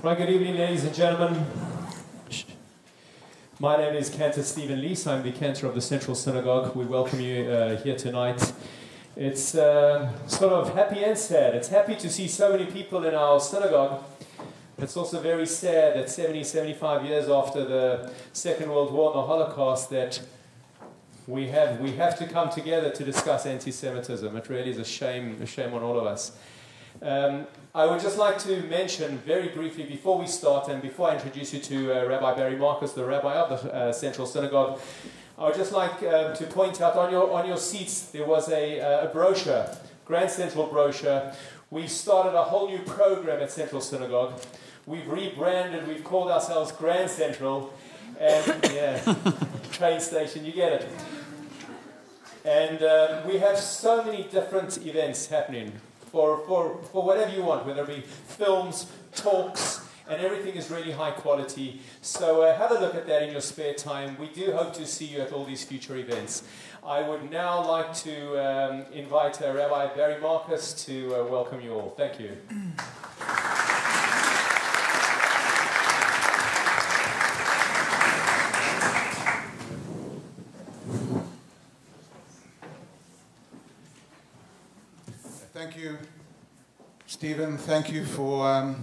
Right, good evening, ladies and gentlemen. My name is Cantor Stephen Lees. I'm the cantor of the Central Synagogue. We welcome you here tonight. It's sort of happy and sad. It's happy to see so many people in our synagogue. It's also very sad that 70, 75 years after the Second World War and the Holocaust that we have to come together to discuss anti-Semitism. It really is a shame on all of us. I would just like to mention very briefly before we start and before I introduce you to Rabbi Barry Marcus, the rabbi of the Central Synagogue, I would just like to point out on your seats there was a brochure, Grand Central brochure. We've started a whole new program at Central Synagogue. We've rebranded, we've called ourselves Grand Central, and yeah, train station, you get it. And we have so many different events happening. For whatever you want, whether it be films, talks, and everything is really high quality. So have a look at that in your spare time. We do hope to see you at all these future events. I would now like to invite Rabbi Barry Marcus to welcome you all. Thank you. Thank you, Stephen. Thank you for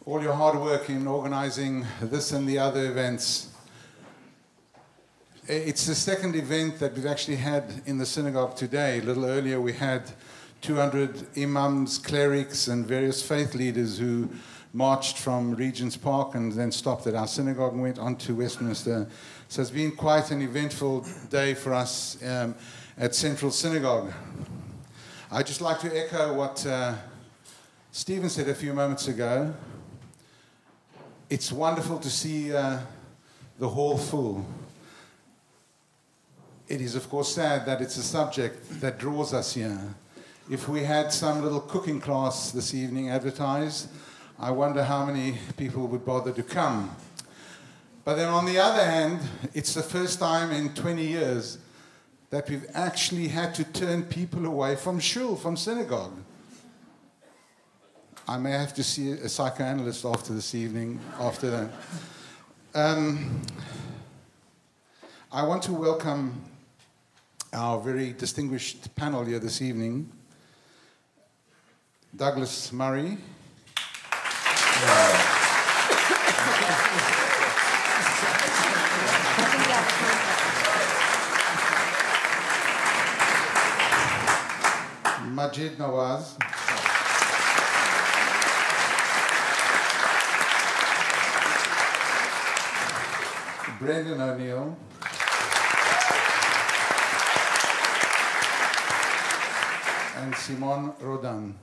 all your hard work in organizing this and the other events. It's the second event that we've actually had in the synagogue today. A little earlier we had 200 imams, clerics, and various faith leaders who marched from Regent's Park and then stopped at our synagogue and went on to Westminster. So it's been quite an eventful day for us at Central Synagogue. I'd just like to echo what Stephen said a few moments ago. It's wonderful to see the hall full. It is, of course, sad that it's a subject that draws us here. If we had some little cooking class this evening advertised, I wonder how many people would bother to come. But then on the other hand, it's the first time in 20 years that we've actually had to turn people away from shul, from synagogue. I may have to see a psychoanalyst after this evening, after that. I want to welcome our very distinguished panel here this evening. Douglas Murray. Majid Nawaz. Brendan O'Neill. And Simon Rodin.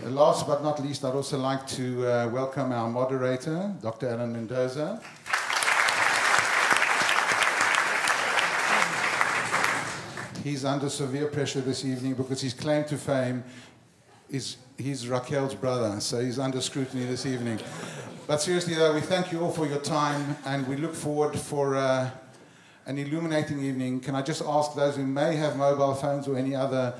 Last but not least, I'd also like to welcome our moderator, Dr. Alan Mendoza. He's under severe pressure this evening because his claim to fame is he's Raquel's brother, so he's under scrutiny this evening. But seriously, though, we thank you all for your time, and we look forward for an illuminating evening. Can I just ask those who may have mobile phones or any other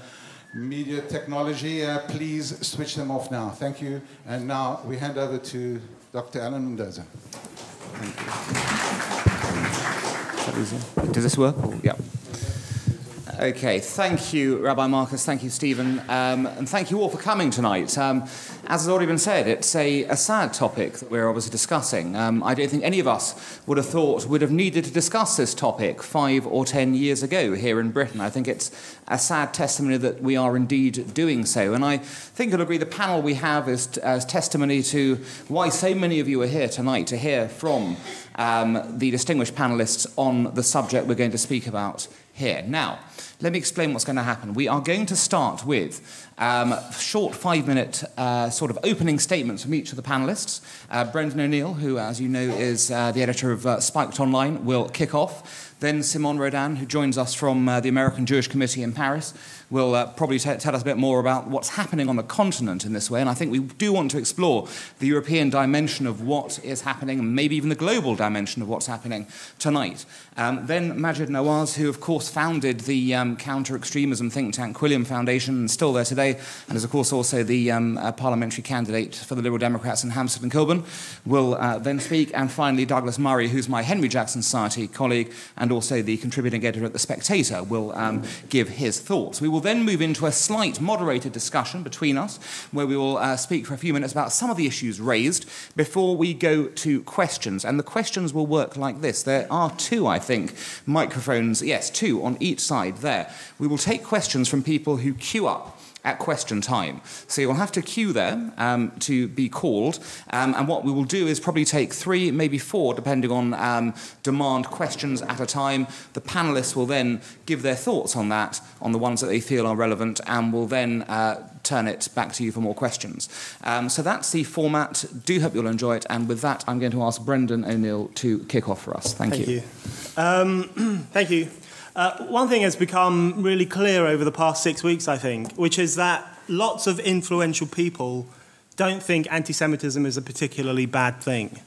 media technology, please switch them off now. Thank you. And now we hand over to Dr. Alan Mendoza. Thank you. Does this work? Yeah. Okay, thank you, Rabbi Marcus, thank you, Stephen, and thank you all for coming tonight. As has already been said, it's a sad topic that we're obviously discussing. I don't think any of us would have thought would have needed to discuss this topic 5 or 10 years ago here in Britain. I think it's a sad testimony that we are indeed doing so. And I think you'll agree the panel we have is testimony to why so many of you are here tonight to hear from the distinguished panellists on the subject we're going to speak about here. Now, let me explain what's going to happen. We are going to start with short 5-minute sort of opening statements from each of the panellists. Brendan O'Neill, who, as you know, is the editor of Spiked Online, will kick off. Then Simone Rodin, who joins us from the American Jewish Committee in Paris, will probably tell us a bit more about what's happening on the continent in this way. And I think we do want to explore the European dimension of what is happening, and maybe even the global dimension of what's happening tonight. Then Majid Nawaz, who of course founded the counter-extremism think tank Quilliam Foundation, and still there today, and is of course also the parliamentary candidate for the Liberal Democrats in Hampstead and Kilburn, will then speak. And finally, Douglas Murray, who's my Henry Jackson Society colleague and also the contributing editor at The Spectator, will give his thoughts. We will then move into a slight moderated discussion between us, where we will speak for a few minutes about some of the issues raised before we go to questions. And the questions will work like this. There are two, I think, microphones, yes, two on each side there. We will take questions from people who queue up at question time. So you'll have to queue there to be called. And what we will do is probably take 3, maybe 4, depending on demand, questions at a time. The panellists will then give their thoughts on that, on the ones that they feel are relevant, and will then turn it back to you for more questions. So that's the format. Do hope you'll enjoy it. And with that, I'm going to ask Brendan O'Neill to kick off for us. Thank you. Thank you. One thing has become really clear over the past 6 weeks, I think, which is that lots of influential people don't think anti-Semitism is a particularly bad thing.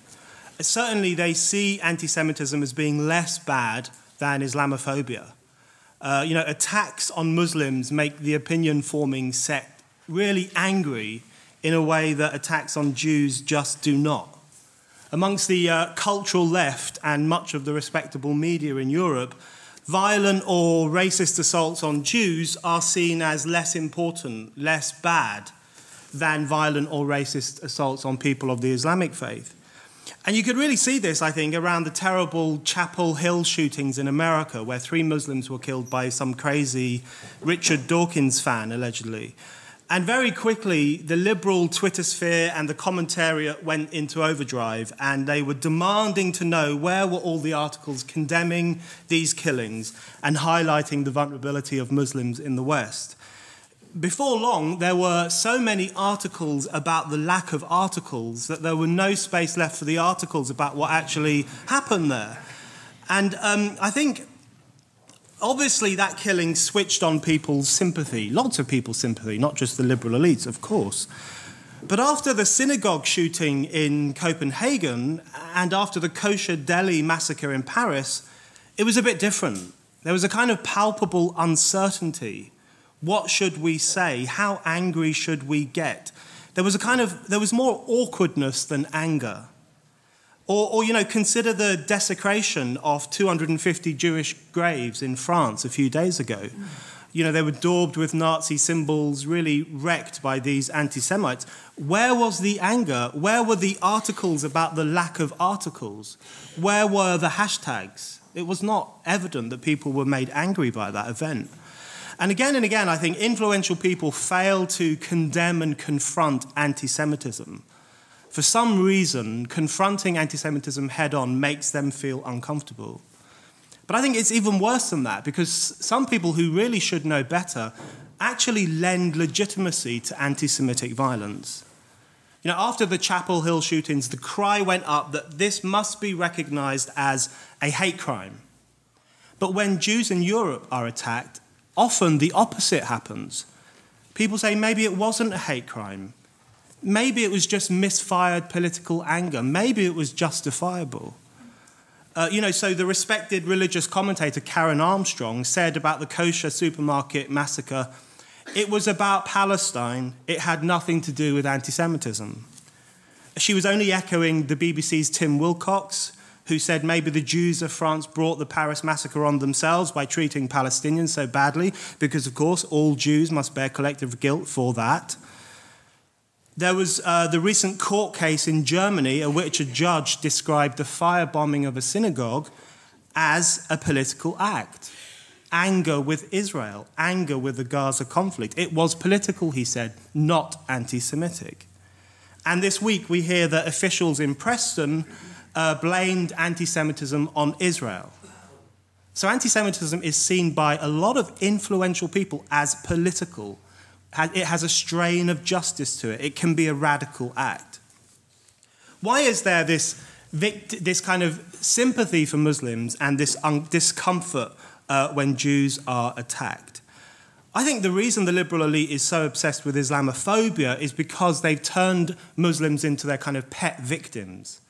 Certainly, they see anti-Semitism as being less bad than Islamophobia. Attacks on Muslims make the opinion-forming sect really angry in a way that attacks on Jews just do not. Amongst the cultural left and much of the respectable media in Europe, violent or racist assaults on Jews are seen as less important, less bad than violent or racist assaults on people of the Islamic faith. And you could really see this, I think, around the terrible Chapel Hill shootings in America, where 3 Muslims were killed by some crazy Richard Dawkins fan, allegedly. And very quickly, the liberal Twitter sphere and the commentariat went into overdrive, and they were demanding to know where were all the articles condemning these killings and highlighting the vulnerability of Muslims in the West. Before long, there were so many articles about the lack of articles that there were no space left for the articles about what actually happened there. And I think obviously, that killing switched on people's sympathy, lots of people's sympathy, not just the liberal elites, of course. But after the synagogue shooting in Copenhagen and after the kosher deli massacre in Paris, it was a bit different. There was a kind of palpable uncertainty. What should we say? How angry should we get? There was more awkwardness than anger. Or, consider the desecration of 250 Jewish graves in France a few days ago. They were daubed with Nazi symbols, really wrecked by these anti-Semites. Where was the anger? Where were the articles about the lack of articles? Where were the hashtags? It was not evident that people were made angry by that event. And again, I think influential people fail to condemn and confront anti-Semitism. For some reason, confronting anti-Semitism head-on makes them feel uncomfortable. But I think it's even worse than that, because some people who really should know better actually lend legitimacy to anti-Semitic violence. After the Chapel Hill shootings, the cry went up that this must be recognized as a hate crime. But when Jews in Europe are attacked, often the opposite happens. People say maybe it wasn't a hate crime. Maybe it was just misfired political anger. Maybe it was justifiable. So the respected religious commentator Karen Armstrong said about the kosher supermarket massacre, it was about Palestine. It had nothing to do with anti-Semitism. She was only echoing the BBC's Tim Wilcox, who said maybe the Jews of France brought the Paris massacre on themselves by treating Palestinians so badly, because, of course, all Jews must bear collective guilt for that. There was the recent court case in Germany in which a judge described the firebombing of a synagogue as a political act. Anger with Israel, anger with the Gaza conflict. It was political, he said, not anti-Semitic. And this week we hear that officials in Preston blamed anti-Semitism on Israel. So anti-Semitism is seen by a lot of influential people as political. It has a strain of justice to it. It can be a radical act. Why is there this this kind of sympathy for Muslims and this discomfort when Jews are attacked. I think the reason the liberal elite is so obsessed with Islamophobia is because they've turned Muslims into their kind of pet victims.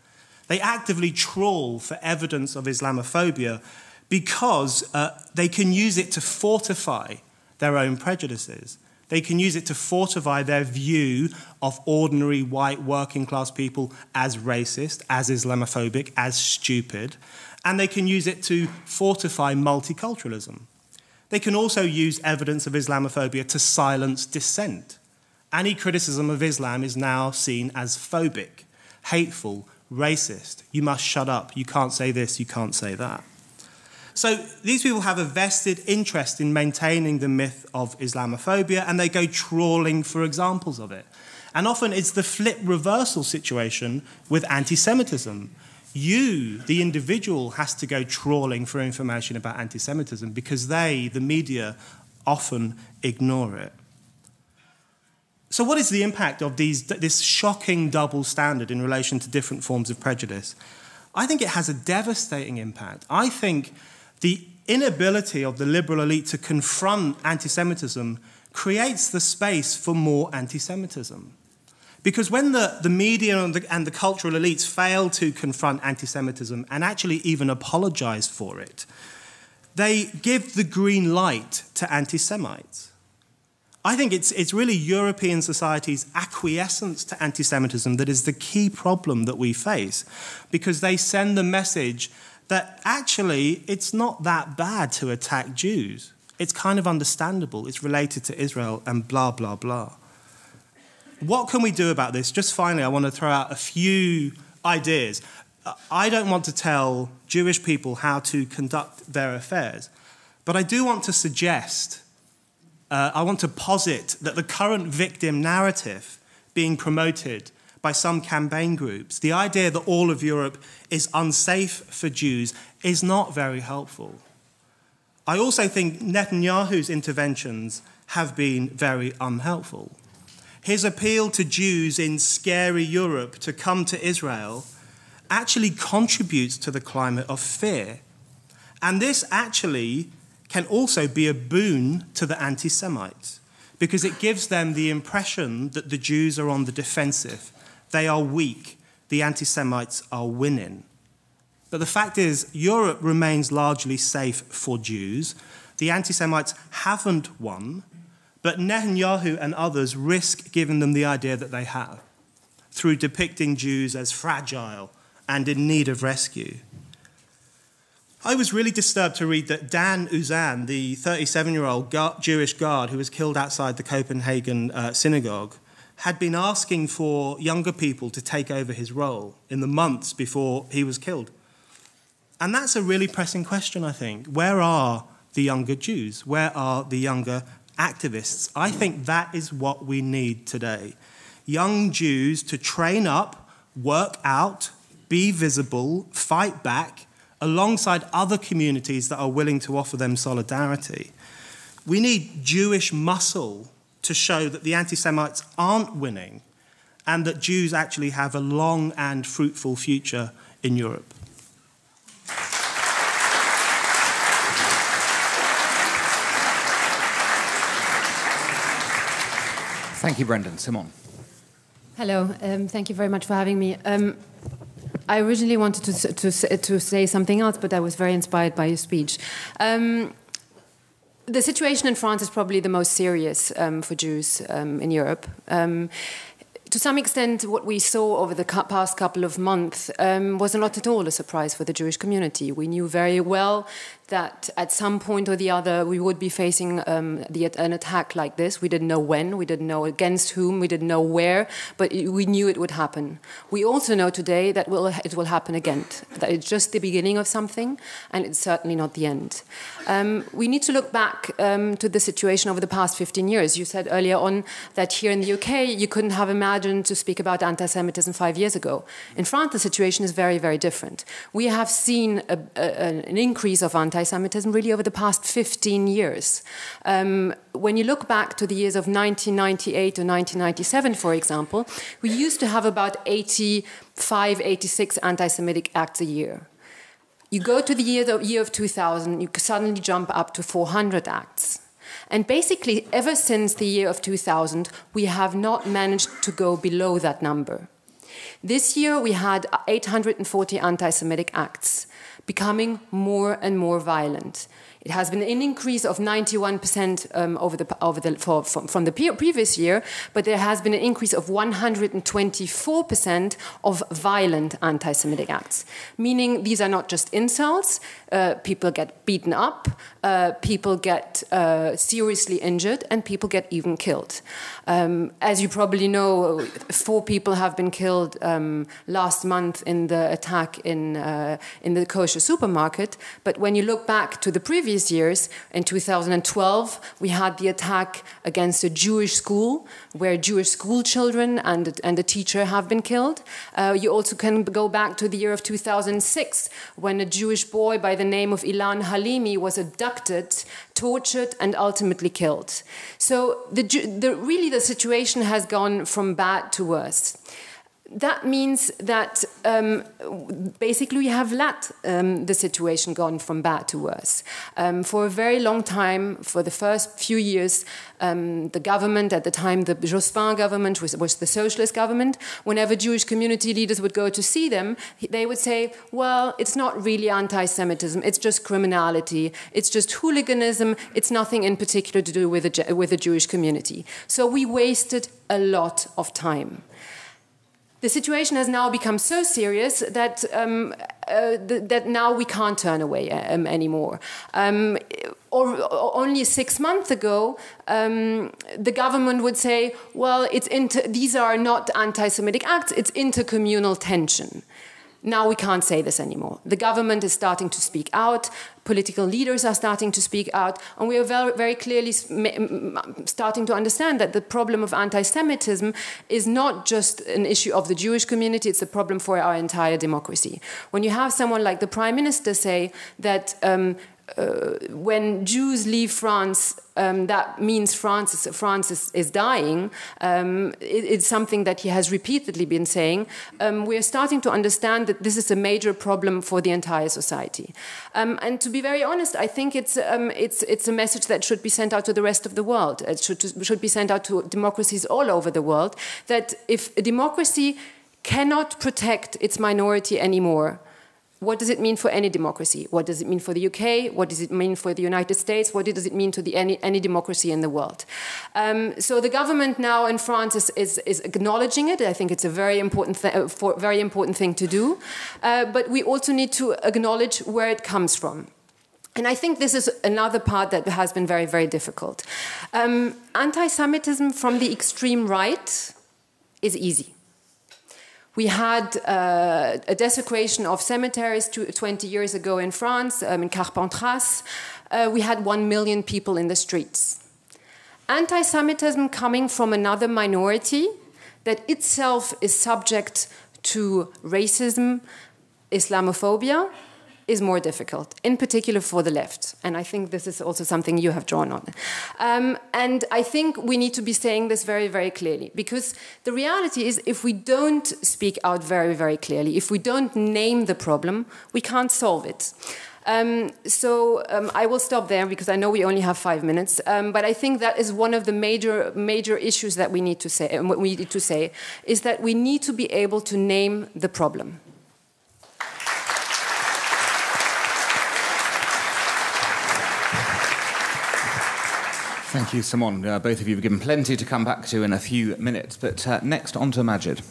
They actively trawl for evidence of Islamophobia because they can use it to fortify their own prejudices. They can use it to fortify their view of ordinary white working class people as racist, as Islamophobic, as stupid. And they can use it to fortify multiculturalism. They can also use evidence of Islamophobia to silence dissent. Any criticism of Islam is now seen as phobic, hateful, racist. You must shut up. You can't say this, you can't say that. So these people have a vested interest in maintaining the myth of Islamophobia, and they go trawling for examples of it. And often it's the flip reversal situation with anti-Semitism. You, the individual, has to go trawling for information about anti-Semitism because they, the media, often ignore it. So what is the impact of this shocking double standard in relation to different forms of prejudice? I think it has a devastating impact. I think the inability of the liberal elite to confront anti-Semitism creates the space for more anti-Semitism. Because when the media and the cultural elites fail to confront anti-Semitism and actually even apologize for it, they give the green light to anti-Semites. I think it's really European society's acquiescence to anti-Semitism that is the key problem that we face, because they send the message that actually it's not that bad to attack Jews. It's kind of understandable. It's related to Israel and blah, blah, blah. What can we do about this? Just finally, I want to throw out a few ideas. I don't want to tell Jewish people how to conduct their affairs, but I do want to suggest, I want to posit that the current victim narrative being promoted by some campaign groups, the idea that all of Europe is unsafe for Jews, is not very helpful. I also think Netanyahu's interventions have been very unhelpful. His appeal to Jews in scary Europe to come to Israel actually contributes to the climate of fear. And this actually can also be a boon to the anti-Semites, because it gives them the impression that the Jews are on the defensive. They are weak. The anti-Semites are winning. But the fact is, Europe remains largely safe for Jews. The anti-Semites haven't won, but Netanyahu and others risk giving them the idea that they have, through depicting Jews as fragile and in need of rescue. I was really disturbed to read that Dan Uzan, the 37-year-old Jewish guard who was killed outside the Copenhagen synagogue, had been asking for younger people to take over his role in the months before he was killed. And that's a really pressing question, I think. Where are the younger Jews? Where are the younger activists? I think that is what we need today. Young Jews to train up, work out, be visible, fight back, alongside other communities that are willing to offer them solidarity. We need Jewish muscle to show that the anti-Semites aren't winning and that Jews actually have a long and fruitful future in Europe. Thank you, Brendan. Simone. Hello, thank you very much for having me. I originally wanted to say something else, but I was very inspired by your speech. The situation in France is probably the most serious for Jews in Europe. To some extent, what we saw over the past couple of months was not at all a surprise for the Jewish community. We knew very well that at some point or the other we would be facing an attack like this. We didn't know when, we didn't know against whom, we didn't know where, but we knew it would happen. We also know today that it will happen again, that it's just the beginning of something, and it's certainly not the end. We need to look back to the situation over the past 15 years. You said earlier on that here in the UK you couldn't have imagined imagine to speak about anti-Semitism 5 years ago. In France, the situation is very, very different. We have seen an increase of anti-Semitism really over the past 15 years. When you look back to the years of 1998 to 1997, for example, we used to have about 85, 86 anti-Semitic acts a year. You go to the year of 2000, you suddenly jump up to 400 acts. And basically, ever since the year of 2000, we have not managed to go below that number. This year, we had 840 anti-Semitic acts, becoming more and more violent. It has been an increase of 91% from the previous year, but there has been an increase of 124% of violent anti-Semitic acts, meaning these are not just insults. People get beaten up, people get seriously injured, and people get even killed. As you probably know, 4 people have been killed last month in the attack in the kosher supermarket. But when you look back to the previous years, in 2012, we had the attack against a Jewish school, where Jewish school children and a teacher have been killed. You also can go back to the year of 2006, when a Jewish boy by the name of Ilan Halimi was abducted, tortured, and ultimately killed. So really the situation has gone from bad to worse. That means that basically we have let the situation gone from bad to worse. For a very long time, for the first few years, the government at the time, the Jospin government, was the socialist government. Whenever Jewish community leaders would go to see them, they would say, well, it's not really anti-Semitism, it's just criminality, it's just hooliganism, it's nothing in particular to do with the Jewish community. So we wasted a lot of time. The situation has now become so serious that that now we can't turn away anymore. Only 6 months ago, the government would say, well, these are not anti-Semitic acts, it's intercommunal tension. Now we can't say this anymore. The government is starting to speak out, political leaders are starting to speak out, and we are very, very clearly starting to understand that the problem of anti-Semitism is not just an issue of the Jewish community, it's a problem for our entire democracy. When you have someone like the Prime Minister say that when Jews leave France, that means France is dying. It's something that he has repeatedly been saying. We are starting to understand that this is a major problem for the entire society. And to be very honest, I think it's a message that should be sent out to the rest of the world. It should be sent out to democracies all over the world, that if a democracy cannot protect its minority anymore, what does it mean for any democracy? What does it mean for the UK? What does it mean for the United States? What does it mean to any democracy in the world? So the government now in France is acknowledging it. I think it's a very important thing to do. But we also need to acknowledge where it comes from. And I think this is another part that has been very, very difficult. Anti-Semitism from the extreme right is easy. We had a desecration of cemeteries 20 years ago in France, in Carpentras. We had 1 million people in the streets. Anti-Semitism coming from another minority that itself is subject to racism, Islamophobia, is more difficult, in particular for the left. And I think this is also something you have drawn on. And I think we need to be saying this very, very clearly, because the reality is if we don't speak out very, very clearly, if we don't name the problem, we can't solve it. I will stop there because I know we only have 5 minutes. But I think that is one of the major issues that we need to say. And what we need to say is that we need to be able to name the problem. Thank you, Simon. Both of you have given plenty to come back to in a few minutes. But next, on to Majid.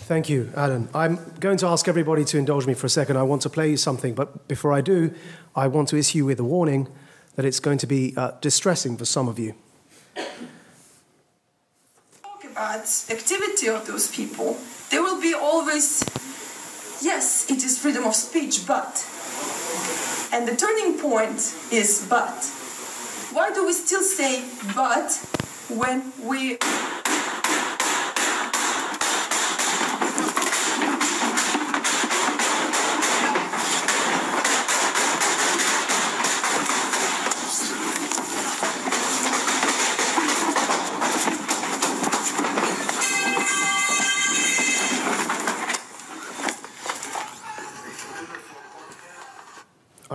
Thank you, Alan. I'm going to ask everybody to indulge me for a second. I want to play you something, but before I do, I want to issue with a warning that it's going to be distressing for some of you. Talk about the activity of those people. There will be always, yes, it is freedom of speech, but. And the turning point is but. Why do we still say but when we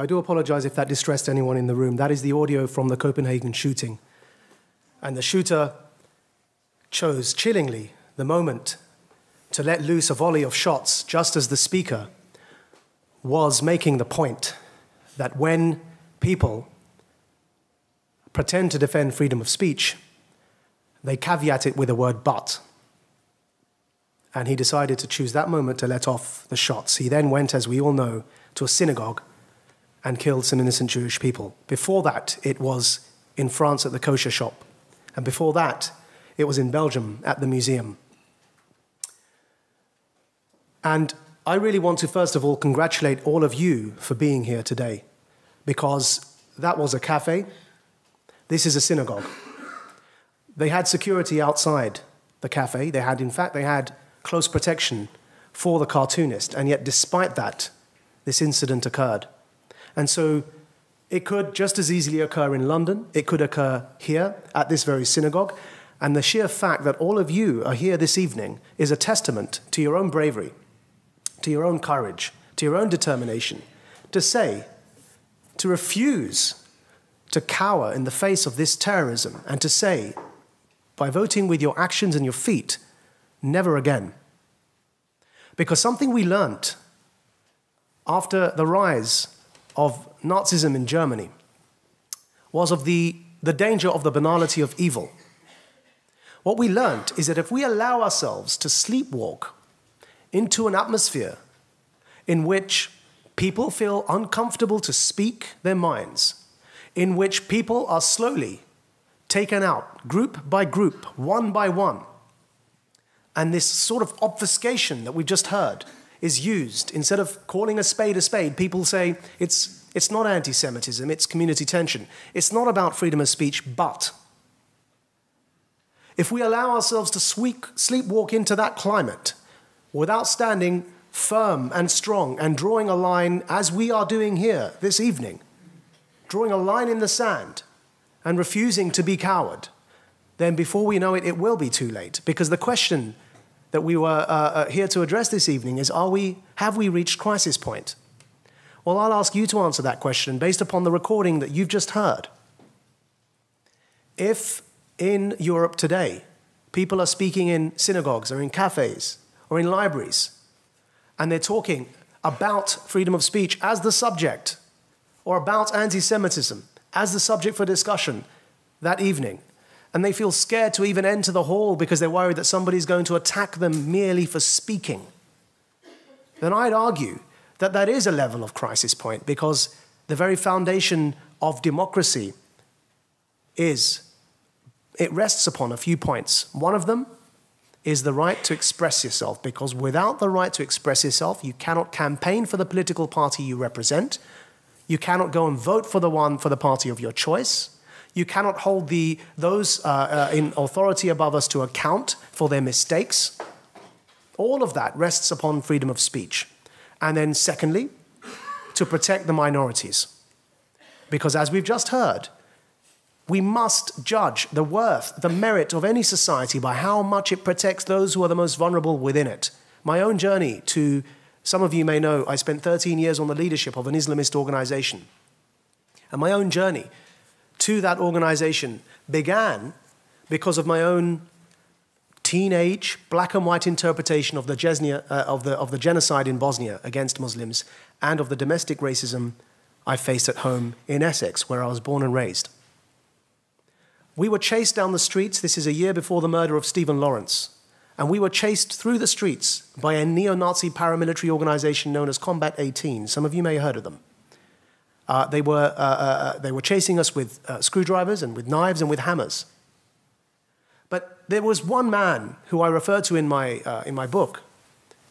I do apologize if that distressed anyone in the room. That is the audio from the Copenhagen shooting. And the shooter chose chillingly the moment to let loose a volley of shots just as the speaker was making the point that when people pretend to defend freedom of speech, they caveat it with the word but. And he decided to choose that moment to let off the shots. He then went, as we all know, to a synagogue and killed some innocent Jewish people. Before that, it was in France at the kosher shop. And before that, it was in Belgium at the museum. And I really want to, first of all, congratulate all of you for being here today, because that was a cafe. This is a synagogue. They had security outside the cafe. In fact, they had close protection for the cartoonist. And yet, despite that, this incident occurred. And so it could just as easily occur in London. It could occur here at this very synagogue. And the sheer fact that all of you are here this evening is a testament to your own bravery, to your own courage, to your own determination, to refuse to cower in the face of this terrorism, and to say, by voting with your actions and your feet, never again. Because something we learnt after the rise of Nazism in Germany was of the danger of the banality of evil. What we learnt is that if we allow ourselves to sleepwalk into an atmosphere in which people feel uncomfortable to speak their minds, in which people are slowly taken out, group by group, one by one, and this sort of obfuscation that we just heard is used. Instead of calling a spade, people say it's not anti-Semitism, it's community tension. It's not about freedom of speech, but if we allow ourselves to sleepwalk into that climate without standing firm and strong and drawing a line, as we are doing here this evening, drawing a line in the sand and refusing to be coward, then before we know it, it will be too late. Because the question that we were here to address this evening is, have we reached crisis point? Well, I'll ask you to answer that question based upon the recording that you've just heard. If in Europe today, people are speaking in synagogues or in cafes or in libraries, and they're talking about freedom of speech as the subject, or about anti-Semitism as the subject for discussion that evening, and they feel scared to even enter the hall because they're worried that somebody's going to attack them merely for speaking, then I'd argue that that is a level of crisis point, because the very foundation of democracy it rests upon a few points. One of them is the right to express yourself, because without the right to express yourself, you cannot campaign for the political party you represent. You cannot go and vote for the party of your choice. You cannot hold those in authority above us to account for their mistakes. All of that rests upon freedom of speech. And then secondly, to protect the minorities. Because as we've just heard, we must judge the worth, the merit of any society by how much it protects those who are the most vulnerable within it. My own journey to, some of you may know, I spent 13 years on the leadership of an Islamist organization. And my own journey to that organization began because of my own teenage black and white interpretation of the genocide in Bosnia against Muslims, and of the domestic racism I faced at home in Essex, where I was born and raised. We were chased down the streets. This is a year before the murder of Stephen Lawrence. And we were chased through the streets by a neo-Nazi paramilitary organization known as Combat 18. Some of you may have heard of them. They were chasing us with screwdrivers and with knives and with hammers. But there was one man who I refer to in my book,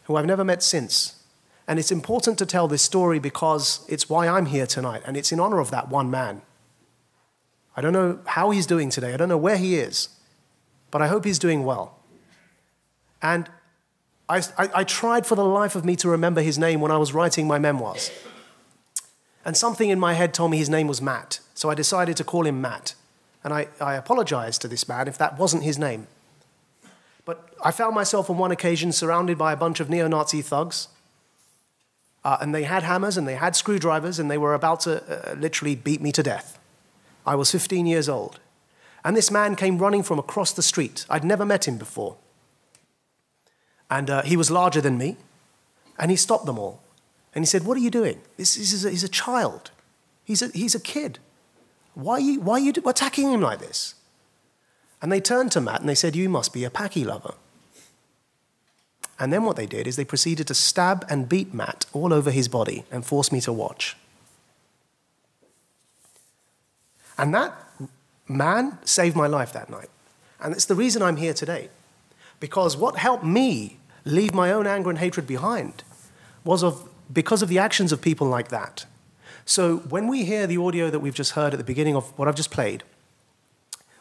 who I've never met since. And it's important to tell this story because it's why I'm here tonight, and it's in honor of that one man. I don't know how he's doing today. I don't know where he is, but I hope he's doing well. And I tried for the life of me to remember his name when I was writing my memoirs. And something in my head told me his name was Matt, so I decided to call him Matt. And I apologized to this man if that wasn't his name. But I found myself on one occasion surrounded by a bunch of neo-Nazi thugs. And they had hammers and they had screwdrivers and they were about to literally beat me to death. I was 15 years old. And this man came running from across the street. I'd never met him before. And he was larger than me. And he stopped them all. And he said, "What are you doing? He's a child. He's a kid. Why are you attacking him like this?" And they turned to Matt and they said, "You must be a Paki lover." And then what they did is they proceeded to stab and beat Matt all over his body and force me to watch. And that man saved my life that night. And it's the reason I'm here today. Because what helped me leave my own anger and hatred behind was because of the actions of people like that. So when we hear the audio that we've just heard at the beginning of what I've just played,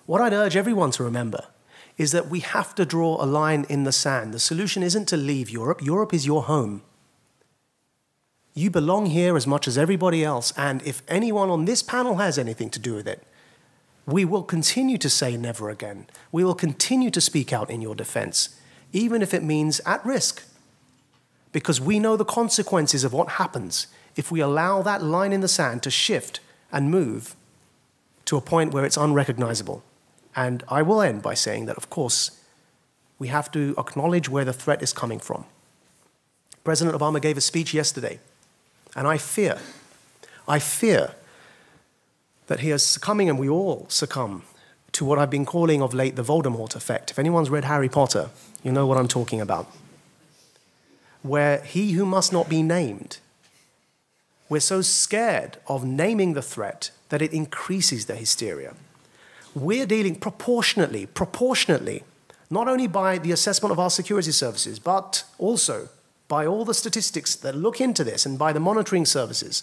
what I'd urge everyone to remember is that we have to draw a line in the sand. The solution isn't to leave Europe. Europe is your home. You belong here as much as everybody else, and if anyone on this panel has anything to do with it, we will continue to say never again. We will continue to speak out in your defense, even if it means at risk, because we know the consequences of what happens if we allow that line in the sand to shift and move to a point where it's unrecognizable. And I will end by saying that, of course, we have to acknowledge where the threat is coming from. President Obama gave a speech yesterday, and I fear that he is succumbing, and we all succumb, to what I've been calling of late the Voldemort effect. If anyone's read Harry Potter, you know what I'm talking about. Where he who must not be named, we're so scared of naming the threat that it increases the hysteria. We're dealing proportionately, not only by the assessment of our security services, but also by all the statistics that look into this and by the monitoring services.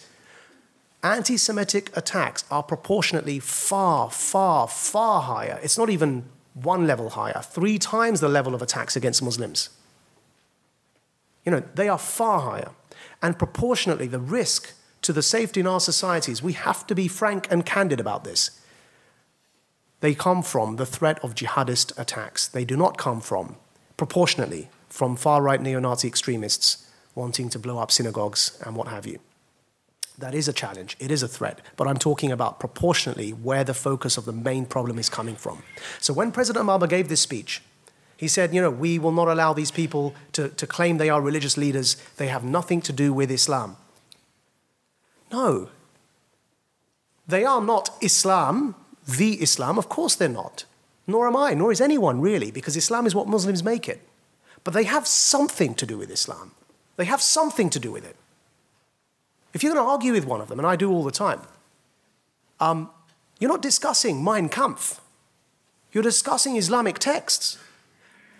Anti-Semitic attacks are proportionately far higher. It's not even one level higher, 3 times the level of attacks against Muslims. You know, they are far higher. And proportionately, the risk to the safety in our societies, we have to be frank and candid about this. They come from the threat of jihadist attacks. They do not come from, proportionately, from far-right neo-Nazi extremists wanting to blow up synagogues and what have you. That is a challenge. It is a threat. But I'm talking about proportionately where the focus of the main problem is coming from. So when President Obama gave this speech, he said, you know, we will not allow these people to claim they are religious leaders. They have nothing to do with Islam. No. They are not Islam, the Islam. Of course they're not. Nor am I, nor is anyone really, because Islam is what Muslims make it. But they have something to do with Islam. They have something to do with it. If you're going to argue with one of them, and I do all the time, you're not discussing Mein Kampf. You're discussing Islamic texts.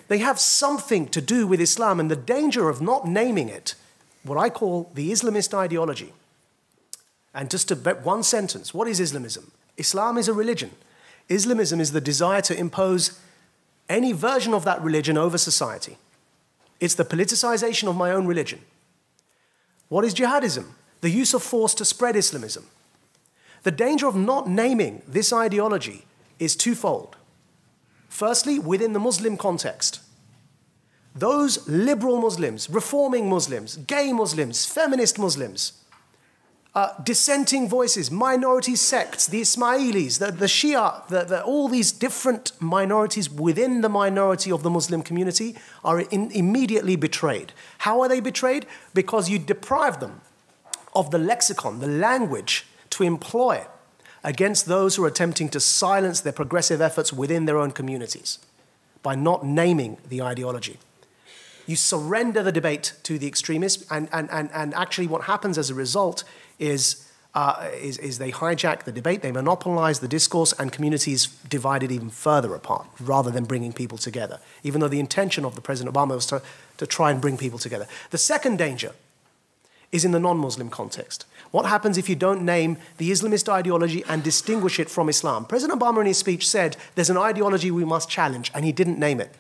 They have something to do with Islam, and the danger of not naming it, what I call the Islamist ideology. And just one sentence, what is Islamism? Islam is a religion. Islamism is the desire to impose any version of that religion over society. It's the politicization of my own religion. What is jihadism? The use of force to spread Islamism. The danger of not naming this ideology is twofold. Firstly, within the Muslim context. Those liberal Muslims, reforming Muslims, gay Muslims, feminist Muslims, dissenting voices, minority sects, the Ismailis, the Shia, all these different minorities within the minority of the Muslim community are immediately betrayed. How are they betrayed? Because you deprive them of the lexicon, the language to employ against those who are attempting to silence their progressive efforts within their own communities by not naming the ideology. You surrender the debate to the extremists, and actually what happens as a result is they hijack the debate, they monopolize the discourse, and communities divided even further apart, rather than bringing people together, even though the intention of the President Obama was to try and bring people together. The second danger is in the non-Muslim context. What happens if you don't name the Islamist ideology and distinguish it from Islam? President Obama in his speech said there's an ideology we must challenge, and he didn't name it.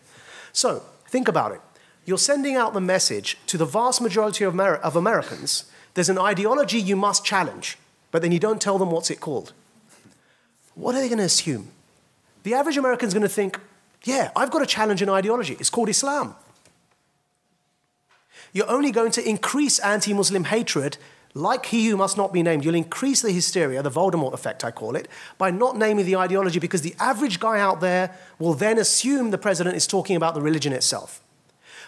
So, think about it. You're sending out the message to the vast majority of Americans, there's an ideology you must challenge, but then you don't tell them what's it called. What are they going to assume? The average American's going to think, yeah, I've got to challenge an ideology. It's called Islam. You're only going to increase anti-Muslim hatred, like he who must not be named. You'll increase the hysteria, the Voldemort effect, I call it, by not naming the ideology, because the average guy out there will then assume the president is talking about the religion itself.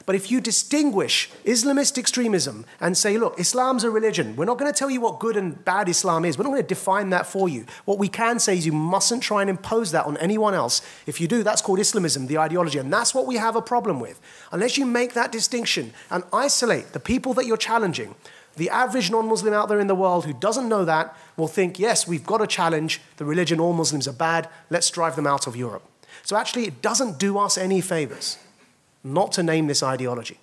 But if you distinguish Islamist extremism and say, look, Islam's a religion, we're not going to tell you what good and bad Islam is. We're not going to define that for you. What we can say is you mustn't try and impose that on anyone else. If you do, that's called Islamism, the ideology. And that's what we have a problem with. Unless you make that distinction and isolate the people that you're challenging, the average non-Muslim out there in the world who doesn't know that will think, yes, we've got to challenge the religion, all Muslims are bad, let's drive them out of Europe. So actually, it doesn't do us any favors not to name this ideology.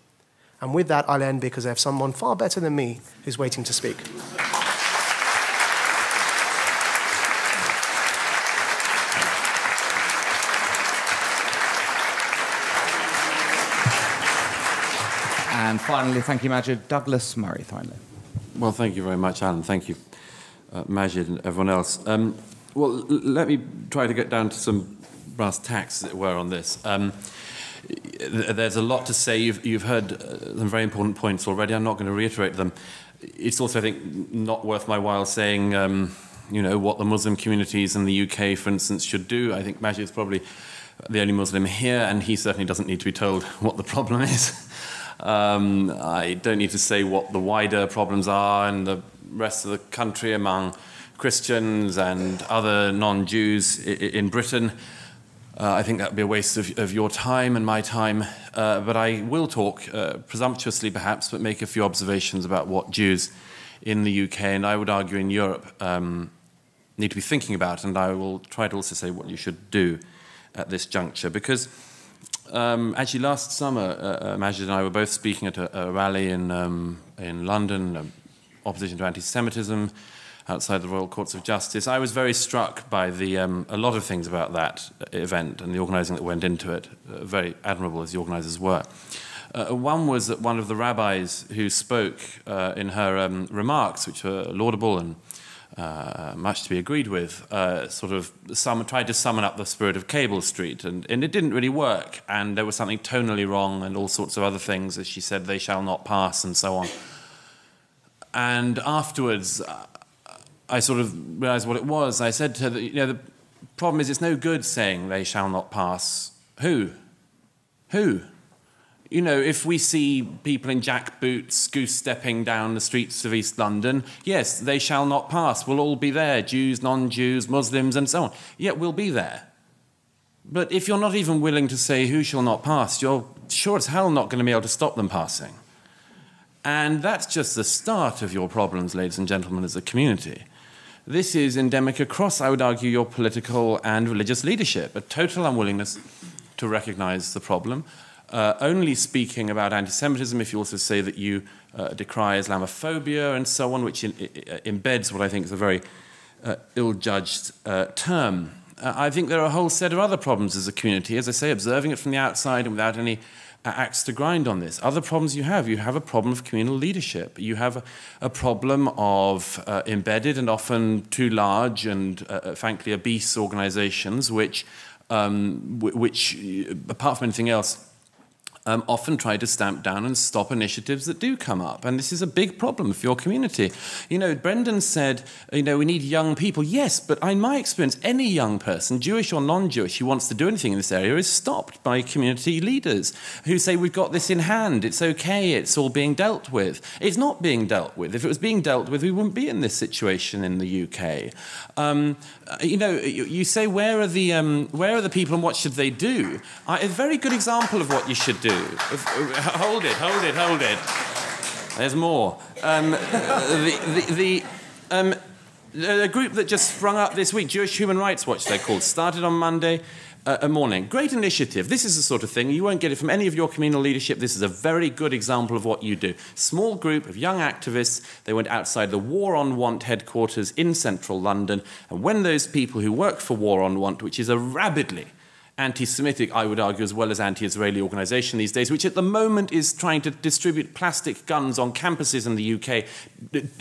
And with that, I'll end because I have someone far better than me who's waiting to speak. And finally, thank you, Majid. Douglas Murray, finally. Well, thank you very much, Alan. Thank you, Majid and everyone else. Well, let me try to get down to some brass tacks, as it were, on this. There's a lot to say. You've heard some very important points already. I'm not going to reiterate them. It's also, I think, not worth my while saying, you know, what the Muslim communities in the UK, for instance, should do. I think Majid is probably the only Muslim here, and he certainly doesn't need to be told what the problem is. I don't need to say what the wider problems are in the rest of the country among Christians and other non-Jews in Britain. I think that would be a waste of your time and my time, but I will talk, presumptuously perhaps, but make a few observations about what Jews in the UK, and I would argue in Europe, need to be thinking about, and I will try to also say what you should do at this juncture, because actually last summer, Majid and I were both speaking at a rally in London, opposition to anti-Semitism, outside the Royal Courts of Justice. I was very struck by a lot of things about that event and the organising that went into it, very admirable as the organisers were. One was that one of the rabbis who spoke in her remarks, which were laudable and much to be agreed with, sort of tried to summon up the spirit of Cable Street, and it didn't really work, and there was something tonally wrong and all sorts of other things, as she said, they shall not pass and so on. And afterwards, I sort of realised what it was. I said to her that, you know, the problem is it's no good saying they shall not pass. Who? Who? You know, if we see people in jack boots goose-stepping down the streets of East London, yes, they shall not pass. We'll all be there, Jews, non-Jews, Muslims, and so on. Yeah, we'll be there. But if you're not even willing to say who shall not pass, you're sure as hell not going to be able to stop them passing. And that's just the start of your problems, ladies and gentlemen, as a community. This is endemic across, I would argue, your political and religious leadership, a total unwillingness to recognise the problem. Only speaking about anti-Semitism if you also say that you decry Islamophobia and so on, which embeds what I think is a very ill-judged term. I think there are a whole set of other problems as a community, as I say, observing it from the outside and without any axe to grind on this. Other problems you have a problem of communal leadership. You have a problem of embedded and often too large and, frankly, obese organisations which, apart from anything else, often try to stamp down and stop initiatives that do come up. And this is a big problem for your community. You know, Brendan said, you know, we need young people. Yes, but in my experience, any young person, Jewish or non-Jewish, who wants to do anything in this area is stopped by community leaders who say, we've got this in hand, it's okay, it's all being dealt with. It's not being dealt with. If it was being dealt with, we wouldn't be in this situation in the UK. You know, you say, where are the people and what should they do? A very good example of what you should do. Hold it. There's more. The group that just sprung up this week, Jewish Human Rights Watch, they're called, started on Monday morning. Great initiative. This is the sort of thing, you won't get it from any of your communal leadership. This is a very good example of what you do. Small group of young activists, they went outside the War on Want headquarters in central London, and when those people who work for War on Want, which is a rabidly anti-Semitic, I would argue, as well as anti-Israeli organisation these days, which at the moment is trying to distribute plastic guns on campuses in the UK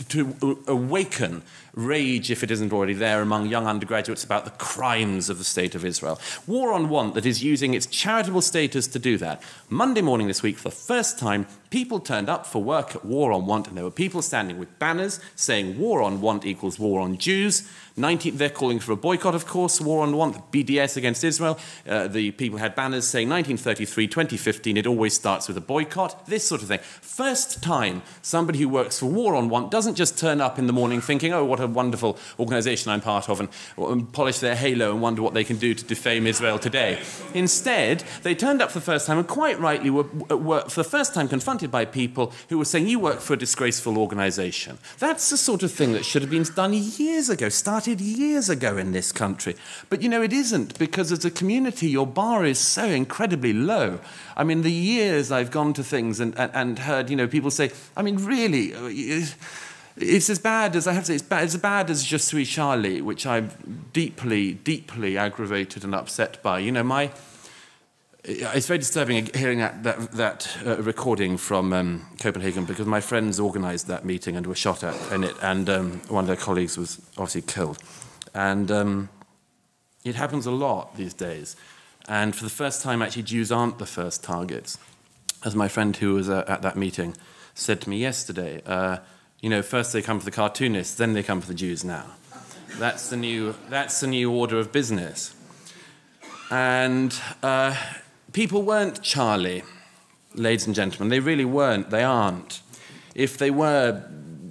to awaken rage, if it isn't already there, among young undergraduates about the crimes of the State of Israel. War on Want that is using its charitable status to do that. Monday morning this week, for the first time, people turned up for work at War on Want, and there were people standing with banners saying War on Want equals war on Jews. They're calling for a boycott, of course, War on Want, BDS against Israel. The people had banners saying 1933, 2015, it always starts with a boycott, this sort of thing. First time somebody who works for War on Want doesn't just turn up in the morning thinking, oh, what a wonderful organisation I'm part of, and polish their halo and wonder what they can do to defame Israel today. Instead, they turned up for the first time and quite rightly were for the first time confronted by people who were saying, you work for a disgraceful organisation. That's the sort of thing that should have been done years ago, started years ago in this country. But, you know, it isn't, because as a community, your bar is so incredibly low. I mean, the years I've gone to things and heard, you know, people say, I mean, really, it's as bad as, I have to say, it's as bad as Je suis Charlie, which I'm deeply, deeply aggravated and upset by. You know, it's very disturbing hearing that recording from Copenhagen, because my friends organised that meeting and were shot at in it, and one of their colleagues was obviously killed. And it happens a lot these days. And for the first time, actually, Jews aren't the first targets. As my friend who was at that meeting said to me yesterday, you know, first they come for the cartoonists, then they come for the Jews now. That's the new order of business. And people weren't Charlie, ladies and gentlemen. They really weren't. They aren't. If they were,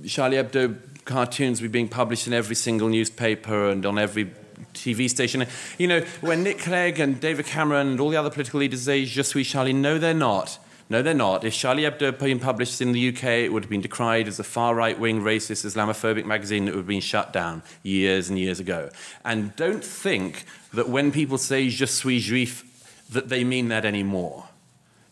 Charlie Hebdo cartoons would be being published in every single newspaper and on every TV station. You know, when Nick Clegg and David Cameron and all the other political leaders say, Je suis Charlie, no, they're not. No, they're not. If Charlie Hebdo had been published in the UK, it would have been decried as a far-right-wing, racist, Islamophobic magazine that would have been shut down years and years ago. And don't think that when people say Je suis juif, that they mean that anymore.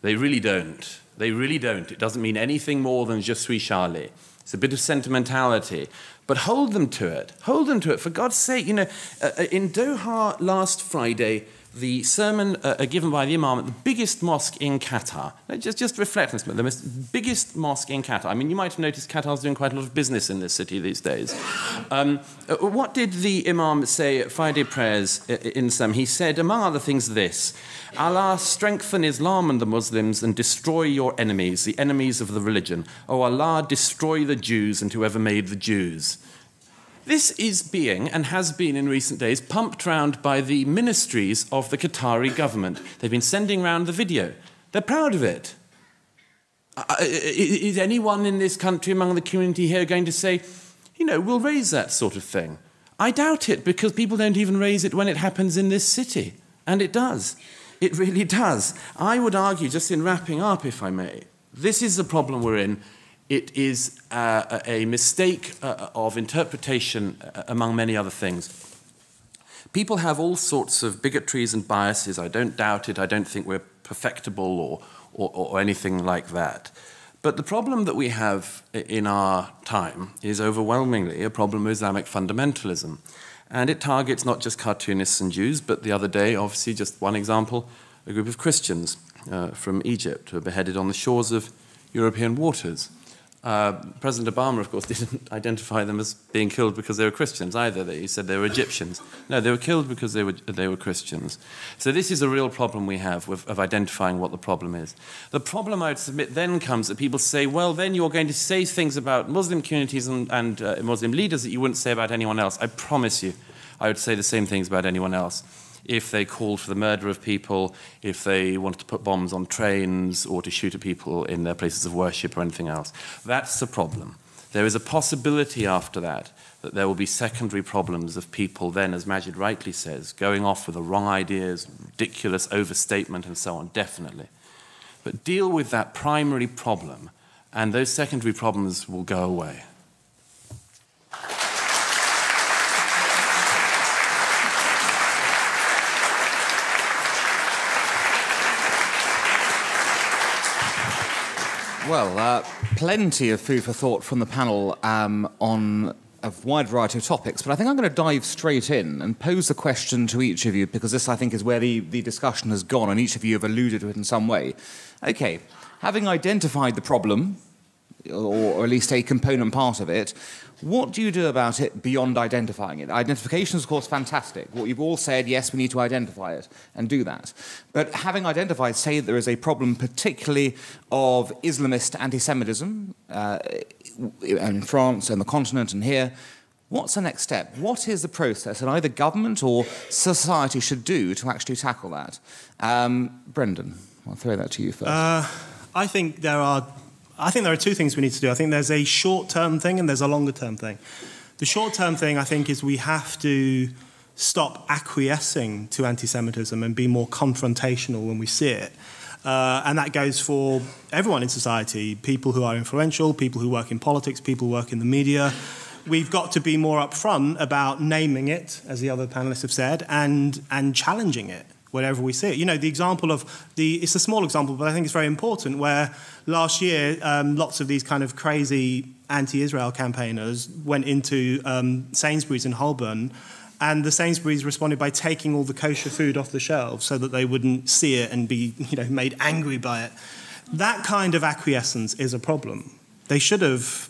They really don't. They really don't. It doesn't mean anything more than Je suis Charlie. It's a bit of sentimentality. But hold them to it. Hold them to it. For God's sake, you know, in Doha last Friday, the sermon given by the Imam at the biggest mosque in Qatar. Just reflect on this, the biggest mosque in Qatar. I mean, you might have noticed Qatar's doing quite a lot of business in this city these days. What did the Imam say at Friday prayers in some? He said, among other things, this: Allah, strengthen Islam and the Muslims and destroy your enemies, the enemies of the religion. Oh Allah, destroy the Jews and whoever made the Jews. This is being, and has been in recent days, pumped round by the ministries of the Qatari government. They've been sending round the video. They're proud of it. Is anyone in this country, among the community here, going to say, you know, we'll raise that sort of thing? I doubt it, because people don't even raise it when it happens in this city. And it does. It really does. I would argue, just in wrapping up, if I may, this is the problem we're in. It is a mistake of interpretation, among many other things. People have all sorts of bigotries and biases. I don't doubt it. I don't think we're perfectible or anything like that. But the problem that we have in our time is overwhelmingly a problem of Islamic fundamentalism. And it targets not just cartoonists and Jews, but the other day, obviously, just one example, a group of Christians from Egypt who were beheaded on the shores of European waters. President Obama, of course, didn't identify them as being killed because they were Christians either. He said they were Egyptians. No, they were killed because they were Christians. So this is a real problem we have of identifying what the problem is. The problem, I would submit, then comes that people say, well, then you're going to say things about Muslim communities and Muslim leaders that you wouldn't say about anyone else. I promise you, I would say the same things about anyone else. If they called for the murder of people, if they wanted to put bombs on trains or to shoot at people in their places of worship or anything else. That's the problem. There is a possibility after that there will be secondary problems of people then, as Majid rightly says, going off with the wrong ideas, ridiculous overstatement and so on, definitely. But deal with that primary problem and those secondary problems will go away. Well, plenty of food for thought from the panel on a wide variety of topics, but I think I'm going to dive straight in and pose the question to each of you, because this, I think, is where the discussion has gone, and each of you have alluded to it in some way. Okay, having identified the problem, or at least a component part of it. What do you do about it beyond identifying it? Identification is, of course, fantastic. What you've all said, yes, we need to identify it and do that. But having identified, say, that there is a problem particularly of Islamist anti-Semitism in France and the continent and here, what's the next step? What is the process that either government or society should do to actually tackle that? Brendan, I'll throw that to you first. I think there are two things we need to do. I think there's a short-term thing and there's a longer-term thing. The short-term thing, I think, is we have to stop acquiescing to anti-Semitism and be more confrontational when we see it. And that goes for everyone in society, people who are influential, people who work in politics, people who work in the media. We've got to be more upfront about naming it, as the other panellists have said, and challenging it wherever we see it. You know, the example of it's a small example, but I think it's very important, where last year lots of these kind of crazy anti-Israel campaigners went into Sainsbury's in Holborn, and the Sainsbury's responded by taking all the kosher food off the shelves so that they wouldn't see it and be, you know, made angry by it. That kind of acquiescence is a problem. They should have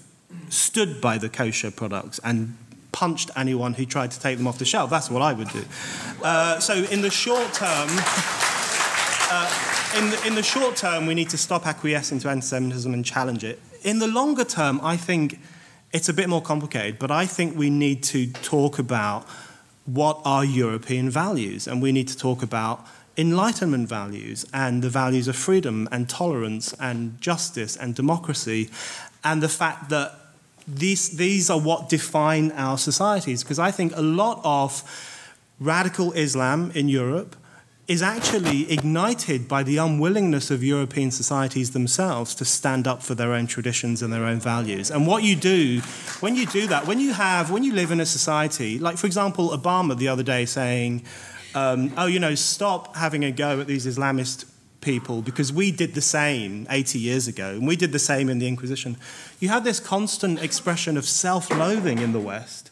stood by the kosher products and punched anyone who tried to take them off the shelf. That's what I would do. So in the short term, in the short term, we need to stop acquiescing to anti-Semitism and challenge it. In the longer term, I think it's a bit more complicated, but I think we need to talk about what are European values, and we need to talk about Enlightenment values and the values of freedom and tolerance and justice and democracy, and the fact that these are what define our societies. Because I think a lot of radical Islam in Europe is actually ignited by the unwillingness of European societies themselves to stand up for their own traditions and their own values. And what you do, when you do that, when you live in a society, like, for example, Obama the other day saying, stop having a go at these Islamist people because we did the same 80 years ago, and we did the same in the Inquisition. You have this constant expression of self-loathing in the West,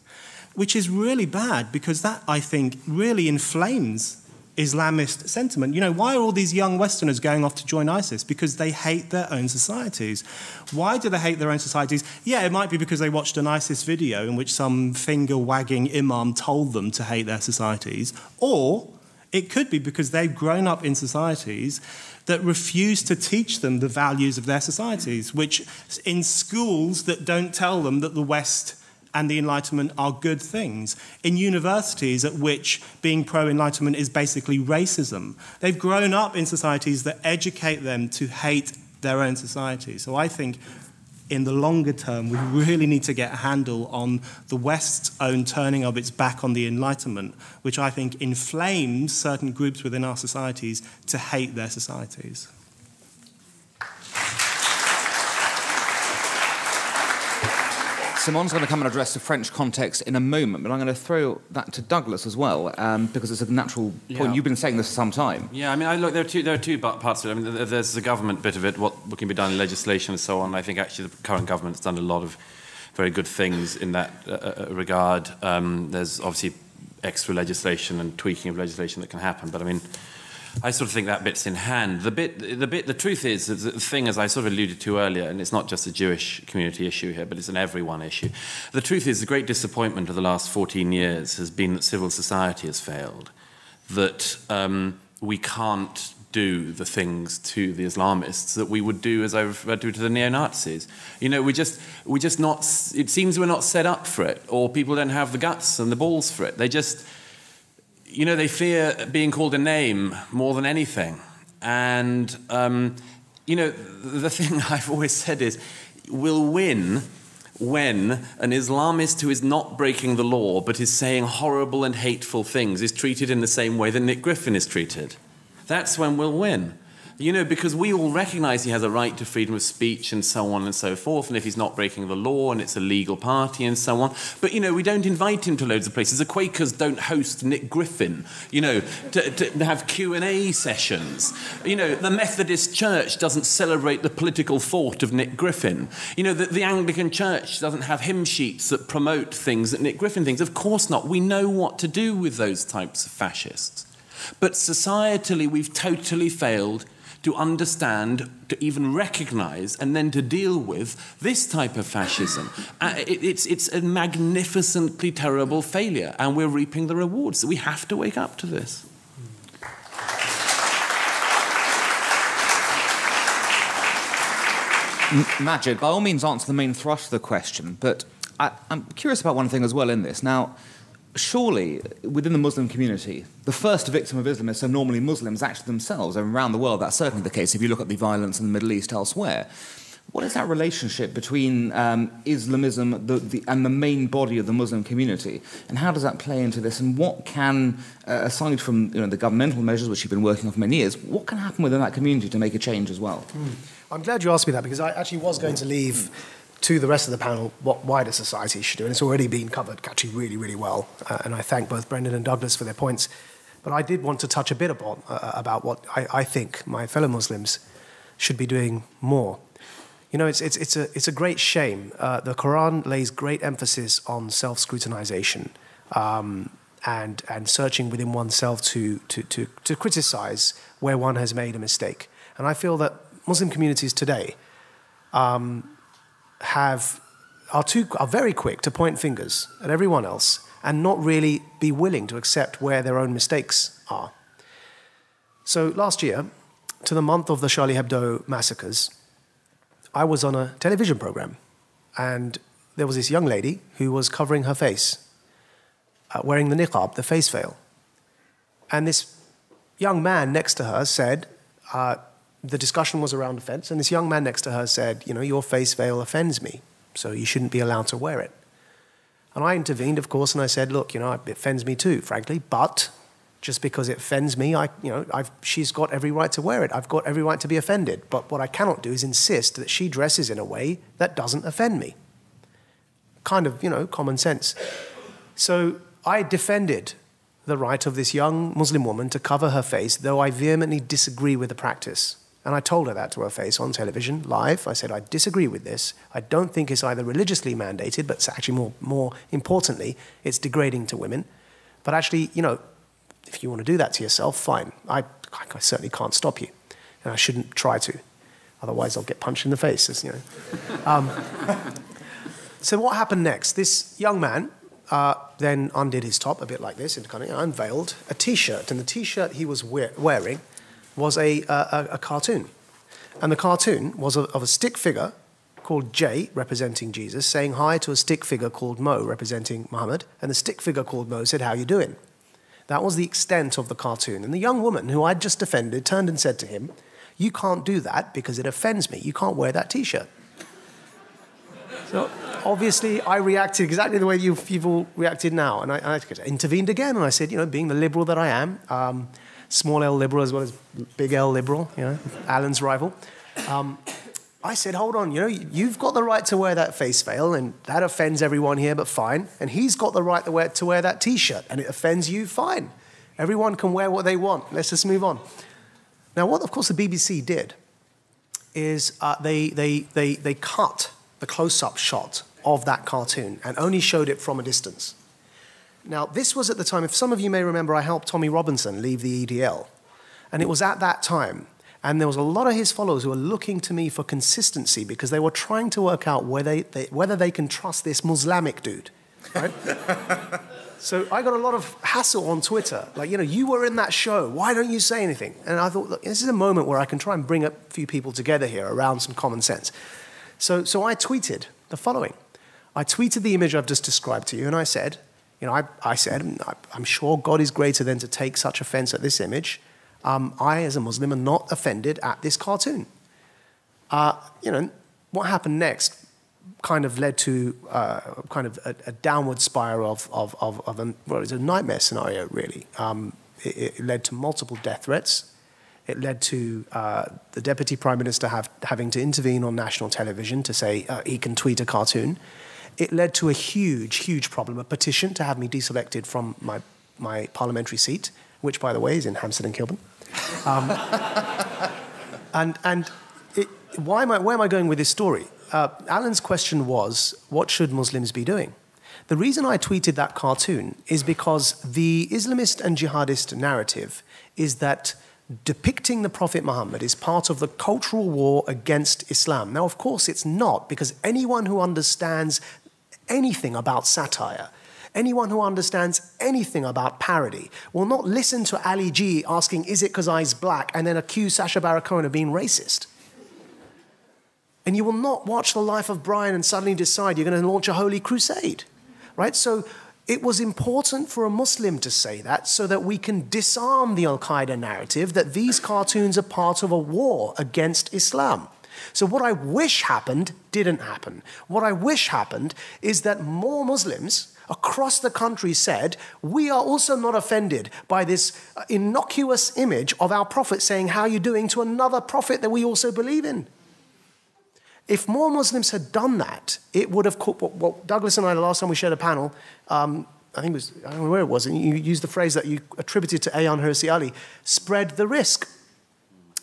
which is really bad, because that, I think, really inflames Islamist sentiment. You know, why are all these young Westerners going off to join ISIS? Because they hate their own societies. Why do they hate their own societies? Yeah, it might be because they watched an ISIS video in which some finger-wagging imam told them to hate their societies, or it could be because they've grown up in societies that refuse to teach them the values of their societies, which in schools that don't tell them that the West and the Enlightenment are good things, in universities at which being pro-Enlightenment is basically racism. They've grown up in societies that educate them to hate their own society. So I think in the longer term, we really need to get a handle on the West's own turning of its back on the Enlightenment, which I think inflames certain groups within our societies to hate their societies. Simon's going to come and address the French context in a moment, but I'm going to throw that to Douglas as well, because it's a natural point. You've been saying this for some time. Yeah, I mean, look, there are two parts of it. I mean, there's the government bit of it, what can be done in legislation and so on. I think actually the current government has done a lot of very good things in that regard. There's obviously extra legislation and tweaking of legislation that can happen, but I mean, I sort of think that bit's in hand. The truth is, the thing, as I sort of alluded to earlier, and it's not just a Jewish community issue here, but it's an everyone issue. The truth is, the great disappointment of the last 14 years has been that civil society has failed, that we can't do the things to the Islamists that we would do, as I referred to the neo-Nazis. You know, we just not, it seems we're not set up for it, or people don't have the guts and the balls for it. They just, you know, they fear being called a name more than anything. And, you know, the thing I've always said is, we'll win when an Islamist who is not breaking the law but is saying horrible and hateful things is treated in the same way that Nick Griffin is treated. That's when we'll win. You know, because we all recognise he has a right to freedom of speech and so on and so forth, and if he's not breaking the law and it's a legal party and so on. But, you know, we don't invite him to loads of places. The Quakers don't host Nick Griffin, you know, to have Q&A sessions. You know, the Methodist Church doesn't celebrate the political thought of Nick Griffin. You know, the Anglican Church doesn't have hymn sheets that promote things that Nick Griffin thinks. Of course not. We know what to do with those types of fascists. But societally, we've totally failed to understand, to even recognize, and then to deal with this type of fascism. It's a magnificently terrible failure, and we're reaping the rewards. We have to wake up to this. Majid, by all means answer the main thrust of the question, but I'm curious about one thing as well in this. Now, surely, within the Muslim community, the first victim of Islamists are normally Muslims actually themselves, and around the world that's certainly the case if you look at the violence in the Middle East elsewhere. What is that relationship between Islamism and the main body of the Muslim community, and how does that play into this, and what can, aside from the governmental measures which you've been working on for many years, what can happen within that community to make a change as well? I'm glad you asked me that, because I actually was going to leave to the rest of the panel what wider society should do, and it's already been covered actually really, really well, and I thank both Brendan and Douglas for their points. But I did want to touch a bit about what I think my fellow Muslims should be doing more. It's a great shame. The Quran lays great emphasis on self-scrutinization and searching within oneself to criticize where one has made a mistake. And I feel that Muslim communities today are very quick to point fingers at everyone else and not really be willing to accept where their own mistakes are. So last year, to the month of the Charlie Hebdo massacres, I was on a television program, and there was this young lady who was covering her face, wearing the niqab, the face veil. And this young man next to her said, the discussion was around offense, and this young man next to her said, your face veil offends me, so you shouldn't be allowed to wear it. And I intervened, of course, and I said, look, it offends me too, frankly, but just because it offends me, she's got every right to wear it. I've got every right to be offended. But what I cannot do is insist that she dresses in a way that doesn't offend me. Kind of, common sense. So I defended the right of this young Muslim woman to cover her face, though I vehemently disagree with the practice. And I told her that to her face on television, live. I said, I disagree with this. I don't think it's either religiously mandated, but it's actually more importantly, it's degrading to women. But actually, if you want to do that to yourself, fine. I certainly can't stop you. And I shouldn't try to. Otherwise, I'll get punched in the face. So what happened next? This young man then undid his top a bit like this and kind of unveiled a T-shirt. And the T-shirt he was wearing was a cartoon. And the cartoon was of a stick figure called J, representing Jesus, saying hi to a stick figure called Mo, representing Muhammad. And the stick figure called Mo said, how you doing? That was the extent of the cartoon. And the young woman who I'd just defended turned and said to him, you can't do that because it offends me. You can't wear that T-shirt. So obviously I reacted exactly the way you've all reacted now. And I intervened again, and I said, being the liberal that I am, small L liberal as well as big L liberal, Alan's rival, I said, hold on, you've got the right to wear that face veil, and that offends everyone here, but fine. And he's got the right to wear that T-shirt, and it offends you, fine. Everyone can wear what they want. Let's just move on. Now, what, of course, the BBC did is they cut the close-up shot of that cartoon and only showed it from a distance. Now, this was at the time, if some of you may remember, I helped Tommy Robinson leave the EDL. And it was at that time. And there was a lot of his followers who were looking to me for consistency because they were trying to work out whether they can trust this Muslimic dude, right? So I got a lot of hassle on Twitter. Like, you were in that show. Why don't you say anything? And I thought, look, this is a moment where I can try and bring a few people together here around some common sense. So I tweeted the following. I tweeted the image I've just described to you, and I said, I'm sure God is greater than to take such offense at this image. I, as a Muslim, am not offended at this cartoon. What happened next kind of led to a downward spiral it's a nightmare scenario, really. It led to multiple death threats. It led to the Deputy Prime Minister having to intervene on national television to say he can tweet a cartoon. It led to a huge, huge problem, a petition to have me deselected from my parliamentary seat, which, by the way, is in Hampstead and Kilburn. Where am I going with this story? Alan's question was, what should Muslims be doing? The reason I tweeted that cartoon is because the Islamist and jihadist narrative is that depicting the Prophet Muhammad is part of the cultural war against Islam. Now, of course, it's not, because anyone who understands anything about satire, anyone who understands anything about parody, will not listen to Ali G asking, is it because I's black, and then accuse Sacha Baron Cohen of being racist. And you will not watch The Life of Brian and suddenly decide you're going to launch a holy crusade, right? So it was important for a Muslim to say that so that we can disarm the Al-Qaeda narrative that these cartoons are part of a war against Islam. So what I wish happened didn't happen. What I wish happened is that more Muslims across the country said, we are also not offended by this innocuous image of our prophet saying, how are you doing, to another prophet that we also believe in. If more Muslims had done that, it would have, well, Douglas and I, the last time we shared a panel, I think it was, I don't know where it was, and you used the phrase that you attributed to Ayaan Hirsi Ali, spread the risk.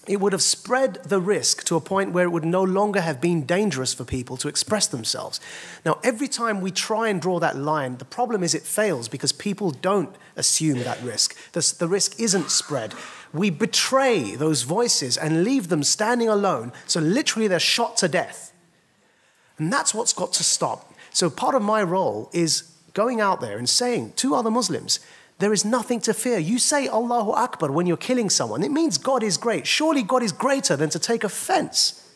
It would have spread the risk to a point where it would no longer have been dangerous for people to express themselves. Now, every time we try and draw that line, the problem is it fails because people don't assume that risk. The risk isn't spread. We betray those voices and leave them standing alone, so literally they're shot to death. And that's what's got to stop. So part of my role is going out there and saying to other Muslims, there is nothing to fear. You say Allahu Akbar when you're killing someone. It means God is great. Surely God is greater than to take offense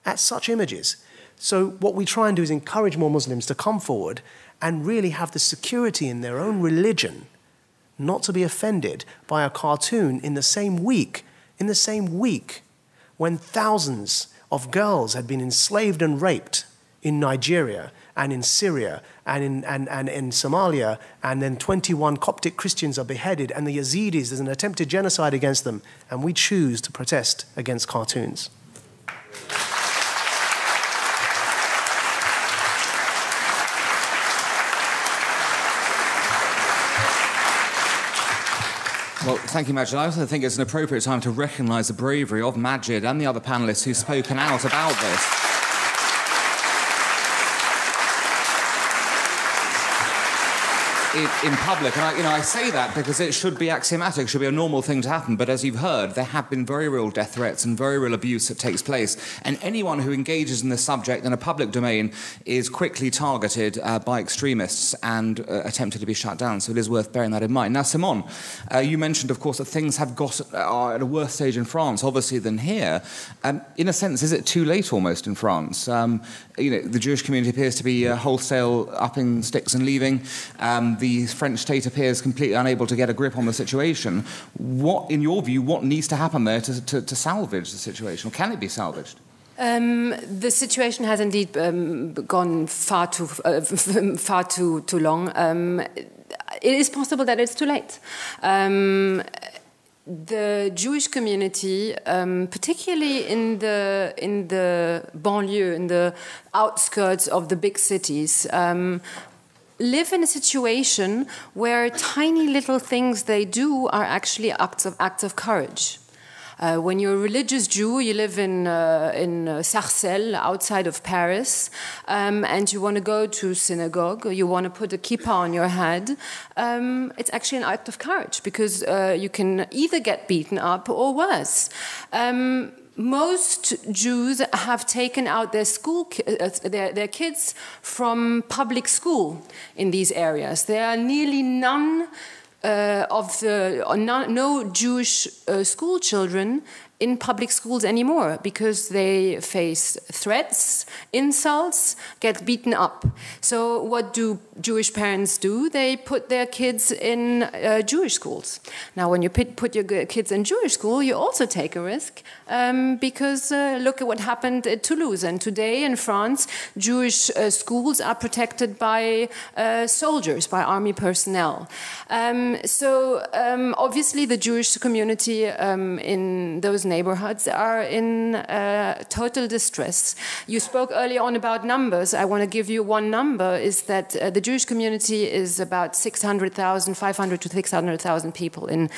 at such images. So what we try and do is encourage more Muslims to come forward and really have the security in their own religion not to be offended by a cartoon in the same week when thousands of girls had been enslaved and raped in Nigeria and in Syria and in Somalia, and then 21 Coptic Christians are beheaded, and the Yazidis, there's an attempted genocide against them, and we choose to protest against cartoons. Well, thank you, Majid. I also think it's an appropriate time to recognise the bravery of Majid and the other panellists who've spoken out about this. In public, and I say that because it should be axiomatic, it should be a normal thing to happen, but as you've heard, there have been very real death threats and very real abuse that takes place, and anyone who engages in this subject in a public domain is quickly targeted by extremists and attempted to be shut down, so it is worth bearing that in mind. Now, Simone, you mentioned, of course, that things are at a worse stage in France, obviously, than here. In a sense, is it too late almost in France? The Jewish community appears to be wholesale upping sticks and leaving. The French state appears completely unable to get a grip on the situation. What, in your view, what needs to happen there to salvage the situation? Or can it be salvaged? The situation has indeed gone far too long. It is possible that it's too late. The Jewish community, particularly in the banlieue, in the outskirts of the big cities, live in a situation where tiny little things they do are actually acts of courage. When you're a religious Jew, you live in Sarcelles, outside of Paris, and you want to go to synagogue, or you want to put a kippah on your head, it's actually an act of courage, because you can either get beaten up or worse. Most Jews have taken out their kids from public school in these areas. There are nearly no Jewish school children in public schools anymore, because they face threats, insults, get beaten up. So what do Jewish parents do? They put their kids in Jewish schools. Now, when you put your kids in Jewish school, you also take a risk, because look at what happened at Toulouse. And today in France, Jewish schools are protected by soldiers, by army personnel. Obviously the Jewish community in those neighborhoods are in total distress. You spoke earlier on about numbers. I want to give you one number, is that the Jewish community is about 500 to 600,000 people in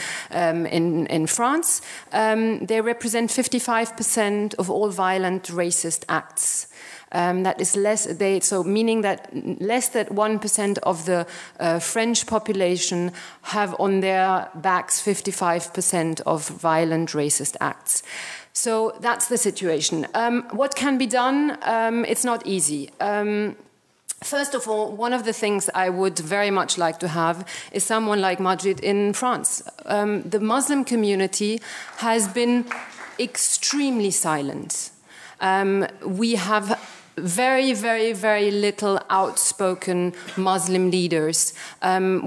France. They represent 55% of all violent racist acts. That is so meaning that less than 1% of the French population have on their backs 55% of violent racist acts. So that's the situation. What can be done? It's not easy. First of all, one of the things I would very much like to have is someone like Majid in France. The Muslim community has been extremely silent. We have very, very, very little outspoken Muslim leaders.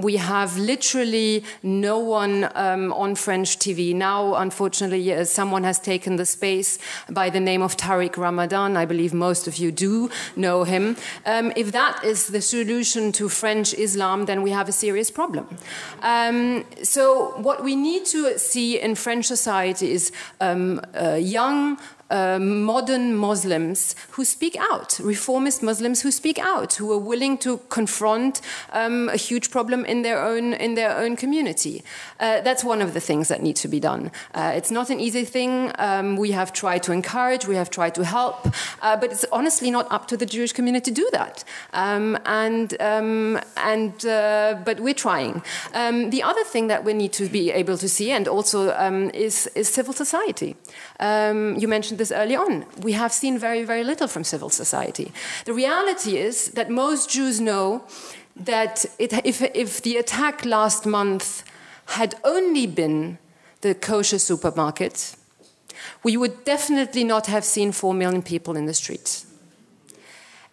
We have literally no one on French TV. Now, unfortunately, someone has taken the space by the name of Tariq Ramadan. I believe most of you do know him. If that is the solution to French Islam, then we have a serious problem. So what we need to see in French society is young, modern Muslims who speak out, reformist Muslims who speak out, who are willing to confront a huge problem in their own community. That's one of the things that need to be done. It's not an easy thing. We have tried to encourage, we have tried to help, but it's honestly not up to the Jewish community to do that. But we're trying. The other thing that we need to be able to see, and also is civil society. You mentioned this early on. We have seen very, very little from civil society. The reality is that most Jews know that if the attack last month had only been the kosher supermarket, we would definitely not have seen 4 million people in the streets.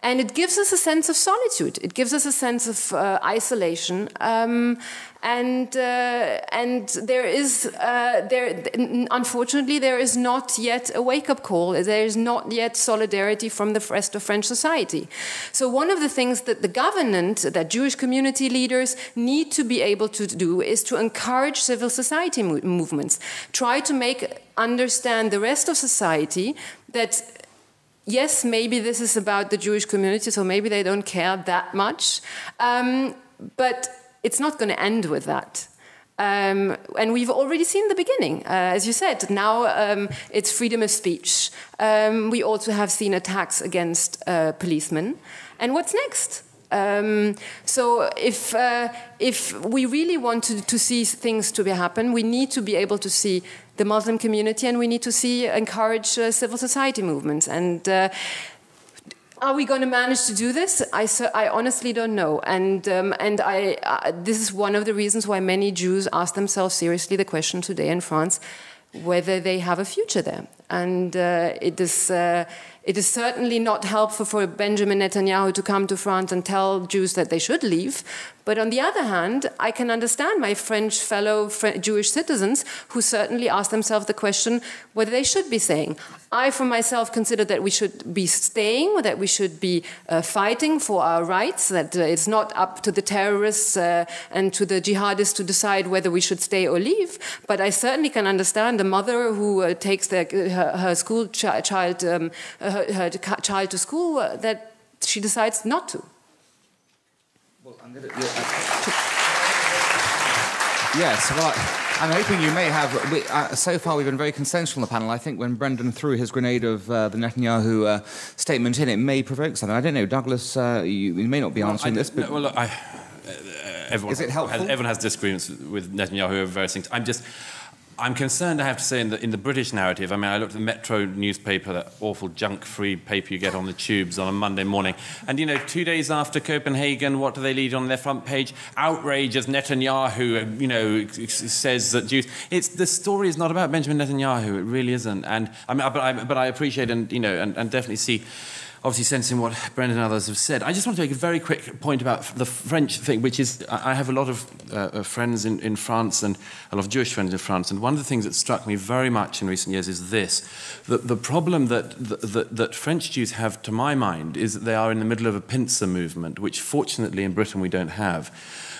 And it gives us a sense of solitude. It gives us a sense of isolation. And unfortunately, there is not yet a wake-up call. There is not yet solidarity from the rest of French society. So one of the things that the government, that Jewish community leaders need to be able to do is to encourage civil society movements. Try to understand the rest of society that yes, maybe this is about the Jewish community, so maybe they don't care that much. But it's not going to end with that. And we've already seen the beginning. As you said, now it's freedom of speech. We also have seen attacks against policemen. And what's next? So if we really want to see things to happen, we need to be able to see the Muslim community, and we need to encourage civil society movements. And are we going to manage to do this? I honestly don't know. And this is one of the reasons why many Jews ask themselves seriously the question today in France, whether they have a future there. And it is certainly not helpful for Benjamin Netanyahu to come to France and tell Jews that they should leave. But on the other hand, I can understand my French fellow Jewish citizens who certainly ask themselves the question whether they should be staying. I, for myself, consider that we should be staying, that we should be fighting for our rights, that it's not up to the terrorists and to the jihadists to decide whether we should stay or leave. But I certainly can understand the mother who takes her school child to school that she decides not to. Well, I'm going to, yes, well, I'm hoping you may have... so far, we've been very consensual on the panel. I think when Brendan threw his grenade of the Netanyahu statement in, it may provoke something. I don't know. Douglas, you may not be answering this, but... Well, look, is it helpful? Everyone has disagreements with Netanyahu over various things. I'm concerned, I have to say, in the British narrative. I mean, I looked at the Metro newspaper, that awful junk-free paper you get on the tubes on a Monday morning. And, 2 days after Copenhagen, what do they lead on their front page? Outrage as Netanyahu, says that Jews... the story is not about Benjamin Netanyahu. It really isn't. And but I appreciate and definitely see... Obviously sensing what Brendan and others have said. I just want to make a very quick point about the French thing, which is I have a lot of friends in France and a lot of Jewish friends in France, and one of the things that struck me very much in recent years is this. The problem that French Jews have, to my mind, is that they are in the middle of a pincer movement, which fortunately in Britain we don't have.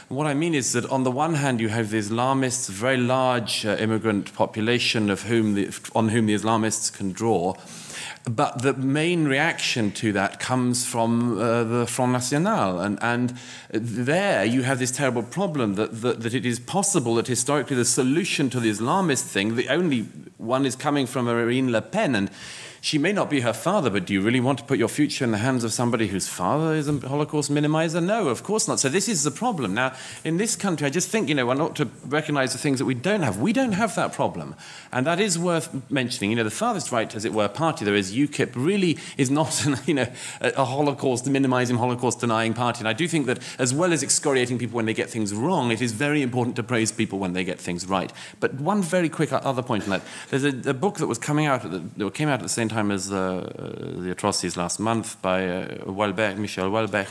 What I mean is that on the one hand you have the Islamists, a very large immigrant population on whom the Islamists can draw, but the main reaction to that comes from the Front National. And there you have this terrible problem that it is possible that historically the solution to the Islamist thing, the only one is coming from Marine Le Pen. And she may not be her father, but do you really want to put your future in the hands of somebody whose father is a Holocaust minimizer? No, of course not. So this is the problem. Now, in this country, I just think, one ought to recognize the things that we don't have. We don't have that problem. And that is worth mentioning. The farthest right, as it were, party there is, UKIP, really is not, a Holocaust minimizing, Holocaust denying party. And I do think that as well as excoriating people when they get things wrong, it is very important to praise people when they get things right. But one very quick other point on that. There's a book that came out at the same time as the atrocities last month by Michel Houellebecq,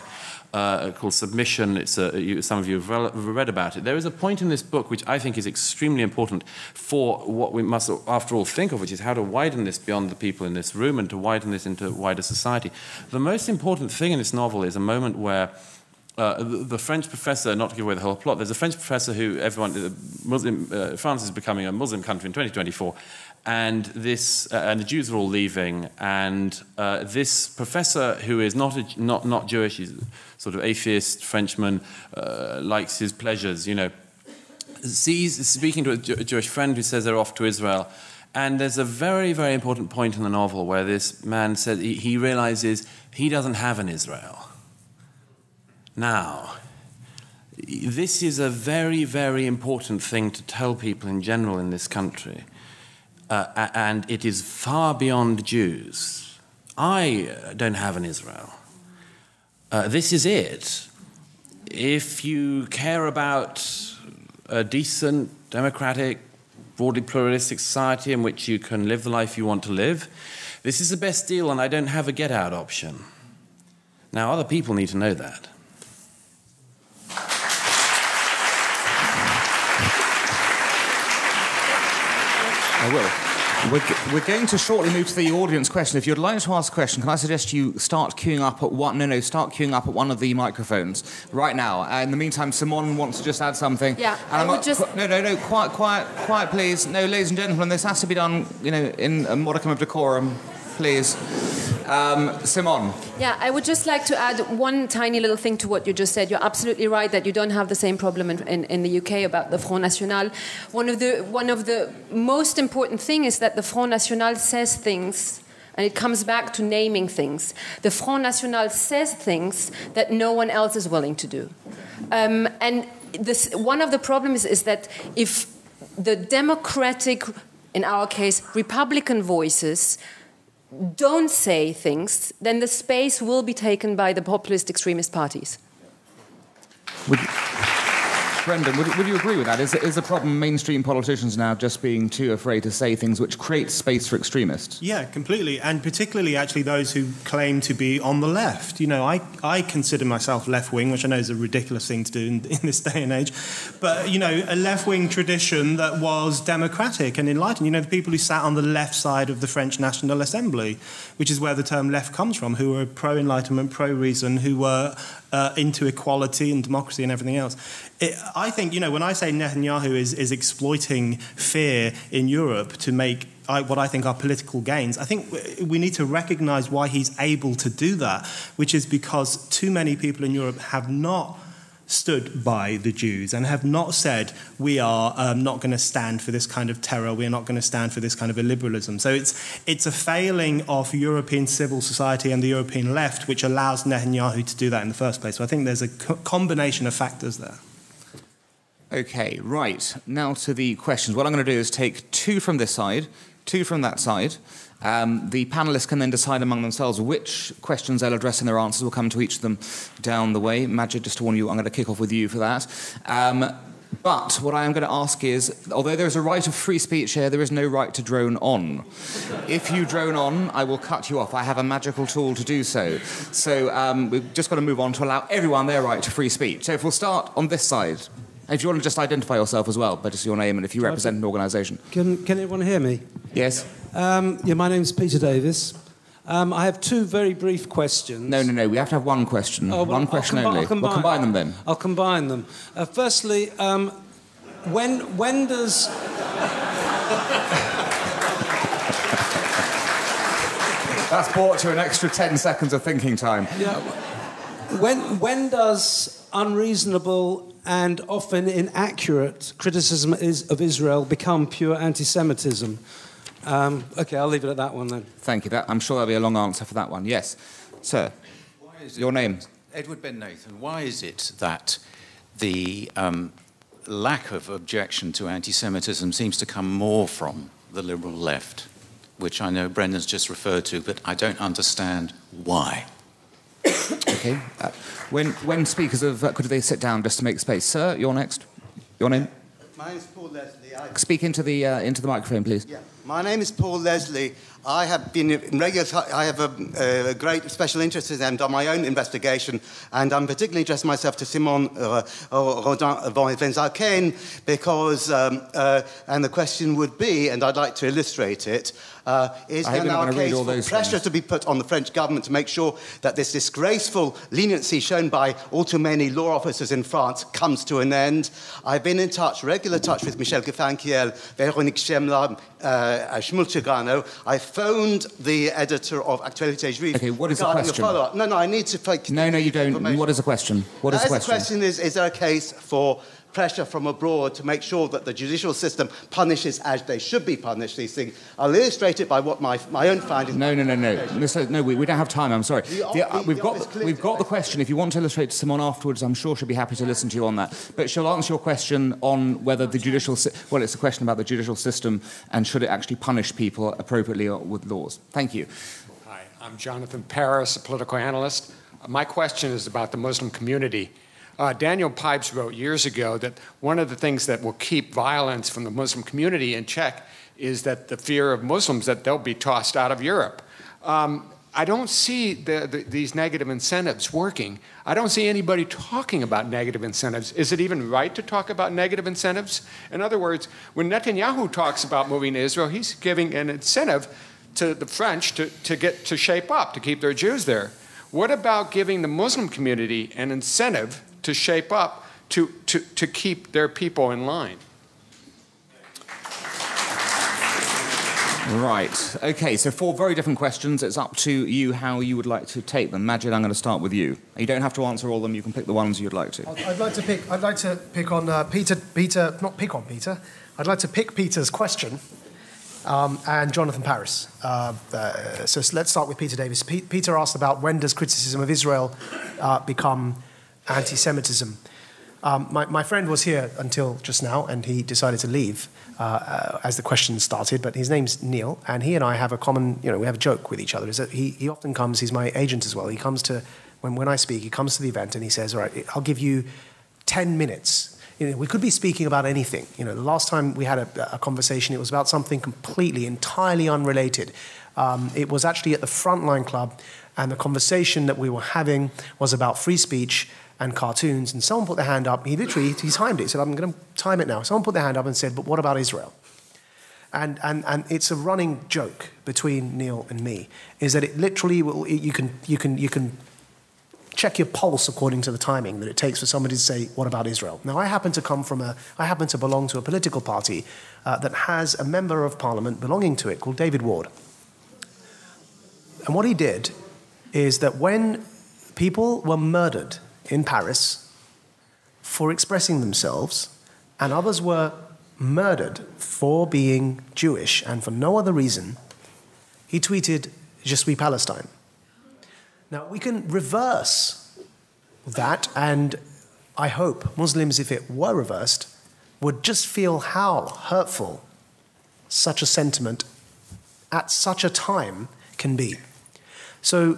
called Submission. Some of you have read about it. There is a point in this book which I think is extremely important for what we must, after all, think of, which is how to widen this beyond the people in this room and to widen this into wider society. The most important thing in this novel is a moment where the French professor, not to give away the whole plot, there's a French professor who France is becoming a Muslim country in 2024, and the Jews are all leaving, and this professor, who is not Jewish, he's a sort of atheist Frenchman, likes his pleasures, sees, speaking to a Jewish friend who says they're off to Israel, and there's a very, very important point in the novel where this man says he realizes he doesn't have an Israel. Now, this is a very, very important thing to tell people in general in this country. And it is far beyond Jews. I don't have an Israel. This is it. If you care about a decent, democratic, broadly pluralistic society in which you can live the life you want to live, this is the best deal, and I don't have a get-out option. Now, other people need to know that. I will. We're going to shortly move to the audience question. If you'd like to ask a question, can I suggest you start queuing up at start queuing up at one of the microphones right now. In the meantime, Simone wants to just add something. Yeah, No, quiet, please. No, ladies and gentlemen, this has to be done, in a modicum of decorum, please. Simone. Yeah, I would just like to add one tiny little thing to what you just said. You're absolutely right that you don't have the same problem in the UK about the Front National. One of the most important things is that the Front National says things, and it comes back to naming things. The Front National says things that no one else is willing to do. And one of the problems is that if the democratic, in our case, Republican voices don't say things, then the space will be taken by the populist extremist parties. Brendan, would you agree with that? Is the problem mainstream politicians now just being too afraid to say things which create space for extremists? Yeah, completely. And particularly, actually, those who claim to be on the left. I consider myself left-wing, which I know is a ridiculous thing to do in this day and age. But, a left-wing tradition that was democratic and enlightened. The people who sat on the left side of the French National Assembly, which is where the term left comes from, who were pro-enlightenment, pro-reason, who were into equality and democracy and everything else. I think, when I say Netanyahu is exploiting fear in Europe to make what I think are political gains, I think we need to recognise why he's able to do that, which is because too many people in Europe have not stood by the Jews and have not said, we are not going to stand for this kind of terror, we are not going to stand for this kind of illiberalism. So it's a failing of European civil society and the European left which allows Netanyahu to do that in the first place. So I think there's a combination of factors there. Okay, right. Now to the questions. What I'm going to do is take two from this side, two from that side. The panellists can then decide among themselves which questions they'll address and their answers will come to each of them down the way. Majid, just to warn you, I'm going to kick off with you for that. But what I am going to ask is, although there is a right of free speech here, there is no right to drone on. If you drone on, I will cut you off. I have a magical tool to do so. So we've just got to move on to allow everyone their right to free speech. So if we'll start on this side. If you want to just identify yourself as well, but just your name and if you represent an organisation. Can everyone hear me? Yes. My name's Peter Davis. I have two very brief questions. No. We have to have one question. One question only. We'll combine them then. I'll combine them. Firstly, when does... That's brought to an extra 10 seconds of thinking time. Yeah. When does unreasonable and often inaccurate criticism of Israel become pure anti-Semitism? Okay, I'll leave it at that one then. Thank you. I'm sure there'll be a long answer for that one. Yes. Sir, your name? Edward Ben Nathan. Why is it that the lack of objection to anti-Semitism seems to come more from the liberal left, which I know Brendan's just referred to, but I don't understand why? Okay. When speakers could they sit down just to make space? Sir, you're next. Your name? My name is Paul Leslie. Speak into the microphone, please. Yeah. My name is Paul Leslie. I have been in regular. I have a great special interest in them, done my own investigation, and I'm particularly interested myself to Simon Rodin von Wenzaken because, and the question would be, and I'd like to illustrate it, is there now a case for pressure to be put on the French government to make sure that this disgraceful leniency shown by all too many law officers in France comes to an end? I've been in regular touch with Michel Gefankiel, Véronique Schemla, Schmulchegano. I phoned the editor of Actualité Juive. Okay, what is the question? No, I need to fake. No, you don't. What is the question? What is the question? The question is there a case for pressure from abroad to make sure that the judicial system punishes as they should be punished these things? I'll illustrate it by what my own findings. No. We don't have time. I'm sorry. We've got the question. If you want to illustrate to someone afterwards, I'm sure she'll be happy to listen to you on that. But she'll answer your question on whether the judicial. Well, it's a question about the judicial system and should it actually punish people appropriately with laws. Thank you. Hi, I'm Jonathan Paris, a political analyst. My question is about the Muslim community. Daniel Pipes wrote years ago that one of the things that will keep violence from the Muslim community in check is that the fear of Muslims that they'll be tossed out of Europe. I don't see these negative incentives working. I don't see anybody talking about negative incentives. Is it even right to talk about negative incentives? In other words, when Netanyahu talks about moving to Israel, he's giving an incentive to the French to shape up, to keep their Jews there. What about giving the Muslim community an incentive to shape up, to keep their people in line? Right. Okay, so 4 very different questions. It's up to you how you would like to take them. Majid, I'm going to start with you. You don't have to answer all of them. You can pick the ones you'd like to. I'd like to pick on Peter. Not pick on Peter. I'd like to pick Peter's question and Jonathan Paris. So let's start with Peter Davis. Peter asked about when does criticism of Israel become anti-Semitism. My friend was here until just now, and he decided to leave as the question started. But his name's Neil, and he and I have a common, we have a joke with each other. Is that he often comes. He's my agent as well. He comes to when I speak. He comes to the event and he says, "All right, I'll give you 10 minutes. We could be speaking about anything. The last time we had a conversation, it was about something entirely unrelated. It was actually at the Frontline Club, and the conversation that we were having was about free speech and cartoons, and someone put their hand up. He timed it. He said, I'm going to time it now. Someone put their hand up and said, but what about Israel? And it's a running joke between Neil and me, is that it literally, you can check your pulse according to the timing that it takes for somebody to say, what about Israel? Now, I happen to belong to a political party that has a member of parliament belonging to it called David Ward. And what he did is that when people were murdered in Paris for expressing themselves, and others were murdered for being Jewish and for no other reason, he tweeted, "Je suis Palestine." Now, we can reverse that, and I hope Muslims, if it were reversed, would just feel how hurtful such a sentiment at such a time can be. So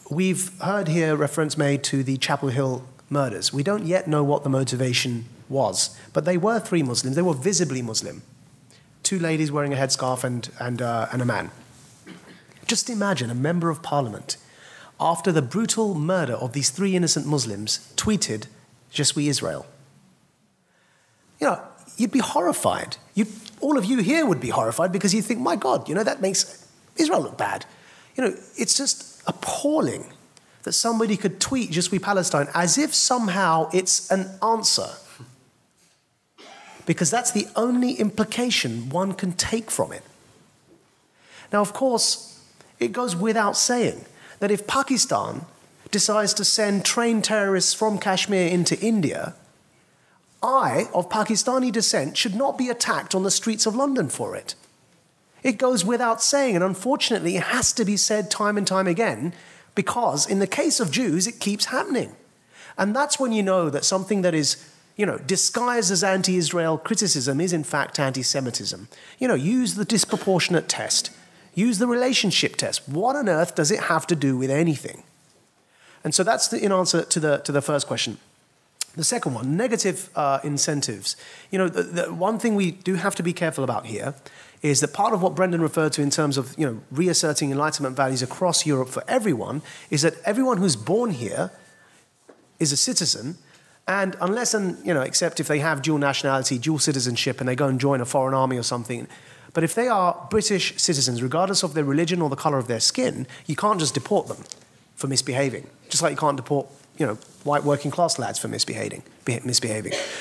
we've heard here reference made to the Chapel Hill murders. We don't yet know what the motivation was, but they were 3 Muslims. They were visibly Muslim. 2 ladies wearing a headscarf and a man. Just imagine a member of parliament, after the brutal murder of these 3 innocent Muslims, tweeted, "Je suis Israel." You'd be horrified. All of you here would be horrified because you think, my God, that makes Israel look bad. It's just appalling that somebody could tweet "Je suis Palestine" as if somehow it's an answer. Because that's the only implication one can take from it. Now, of course, it goes without saying that if Pakistan decides to send trained terrorists from Kashmir into India, I, of Pakistani descent, should not be attacked on the streets of London for it. It goes without saying, and unfortunately it has to be said time and time again, because in the case of Jews, it keeps happening. And that's when you know that something that is, disguised as anti-Israel criticism is in fact anti-Semitism. Use the disproportionate test. Use the relationship test. What on earth does it have to do with anything? And so that's in answer to the first question. The second one, negative incentives. The one thing we do have to be careful about here is that part of what Brendan referred to in terms of reasserting Enlightenment values across Europe for everyone is that everyone who's born here is a citizen, and unless except if they have dual nationality, dual citizenship, and they go and join a foreign army or something, but if they are British citizens, regardless of their religion or the colour of their skin, you can't just deport them for misbehaving, just like you can't deport white working class lads for misbehaving.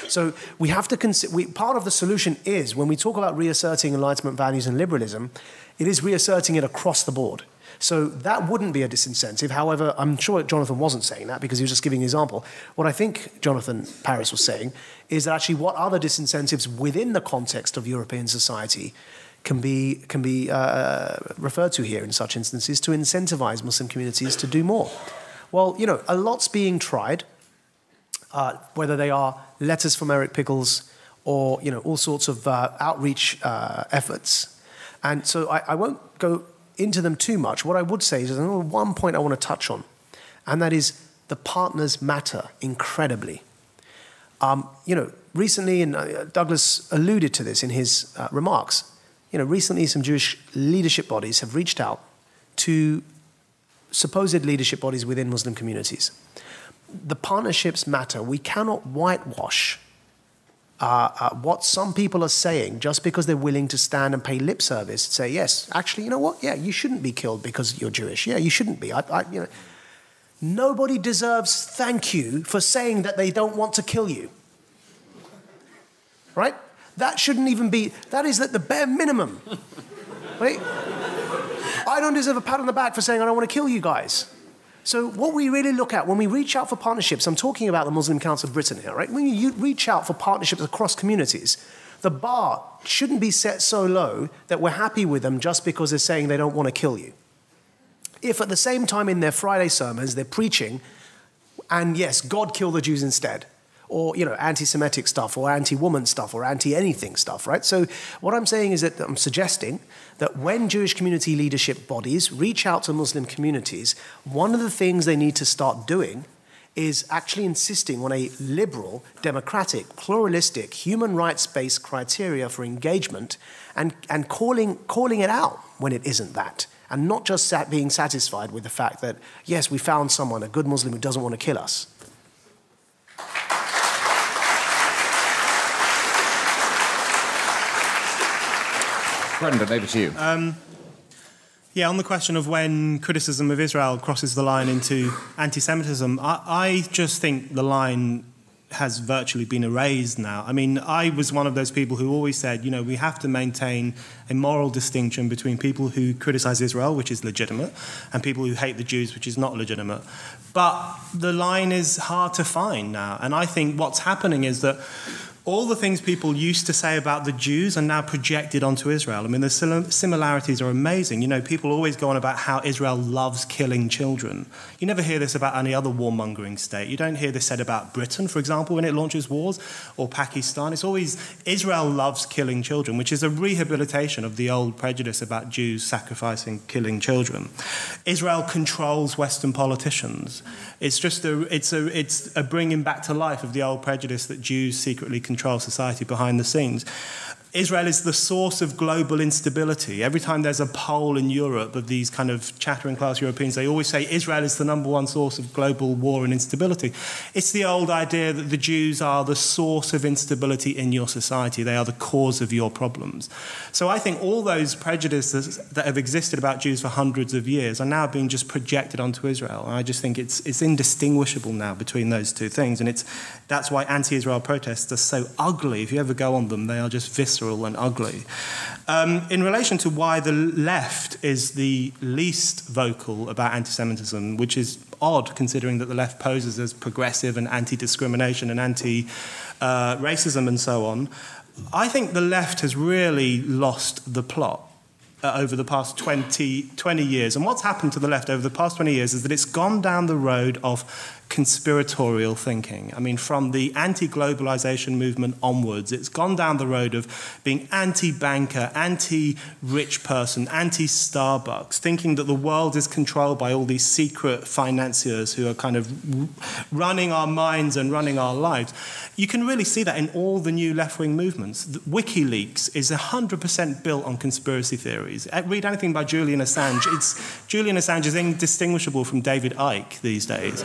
So we have to consider, part of the solution is, when we talk about reasserting Enlightenment values and liberalism, it is reasserting it across the board. So that wouldn't be a disincentive. However, I'm sure Jonathan wasn't saying that because he was just giving an example. What I think Jonathan Paris was saying is that actually what other disincentives within the context of European society can be referred to here in such instances to incentivize Muslim communities to do more. Well, a lot's being tried, whether they are letters from Eric Pickles or, all sorts of outreach efforts. And so I won't go into them too much. What I would say is there's only one point I want to touch on, and that is the partners matter incredibly. Recently, and Douglas alluded to this in his remarks, recently some Jewish leadership bodies have reached out to supposed leadership bodies within Muslim communities. The partnerships matter. We cannot whitewash what some people are saying just because they're willing to stand and pay lip service and say, yes, actually, you know what? Yeah, you shouldn't be killed because you're Jewish. Yeah, you shouldn't be. Nobody deserves thank you for saying that they don't want to kill you. Right? That shouldn't even be, that is at the bare minimum. Right? I don't deserve a pat on the back for saying I don't want to kill you guys. So what we really look at when we reach out for partnerships, I'm talking about the Muslim Council of Britain here, right? When you reach out for partnerships across communities, the bar shouldn't be set so low that we're happy with them just because they're saying they don't want to kill you. If at the same time in their Friday sermons they're preaching, and yes, God kill the Jews instead, or anti-Semitic stuff, or anti-woman stuff, or anti-anything stuff, right? So what I'm saying is that I'm suggesting that when Jewish community leadership bodies reach out to Muslim communities, one of the things they need to start doing is actually insisting on a liberal, democratic, pluralistic, human rights-based criteria for engagement, and calling it out when it isn't that, and not just being satisfied with the fact that, yes, we found someone, a good Muslim who doesn't want to kill us. Brendan, over to you. On the question of when criticism of Israel crosses the line into anti-Semitism, I just think the line has virtually been erased now. I mean, I was one of those people who always said, we have to maintain a moral distinction between people who criticize Israel, which is legitimate, and people who hate the Jews, which is not legitimate. But the line is hard to find now. And I think what's happening is that all the things people used to say about the Jews are now projected onto Israel. I mean, the similarities are amazing. People always go on about how Israel loves killing children. You never hear this about any other warmongering state. You don't hear this said about Britain, for example, when it launches wars, or Pakistan. It's always Israel loves killing children, which is a rehabilitation of the old prejudice about Jews sacrificing, killing children. Israel controls Western politicians. It's just a bringing back to life of the old prejudice that Jews secretly control society behind the scenes. Israel is the source of global instability. Every time there's a poll in Europe of these kind of chattering class Europeans, they always say Israel is the #1 source of global war and instability. It's the old idea that the Jews are the source of instability in your society. They are the cause of your problems. So I think all those prejudices that have existed about Jews for hundreds of years are now being just projected onto Israel. And I just think it's indistinguishable now between those two things. And that's why anti-Israel protests are so ugly. If you ever go on them, they are just visceral and ugly. In relation to why the left is the least vocal about anti-Semitism, which is odd considering that the left poses as progressive and anti-discrimination and anti-racism and so on, I think the left has really lost the plot. over the past 20 years. And what's happened to the left over the past 20 years is that it's gone down the road of conspiratorial thinking. I mean, from the anti-globalization movement onwards, it's gone down the road of being anti-banker, anti-rich person, anti-Starbucks, thinking that the world is controlled by all these secret financiers who are kind of running our minds and running our lives. You can really see that in all the new left-wing movements. WikiLeaks is 100% built on conspiracy theories. Read anything by Julian Assange. Julian Assange is indistinguishable from David Icke these days.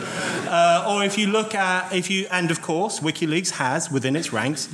Or if you look at, and of course, WikiLeaks has within its ranks,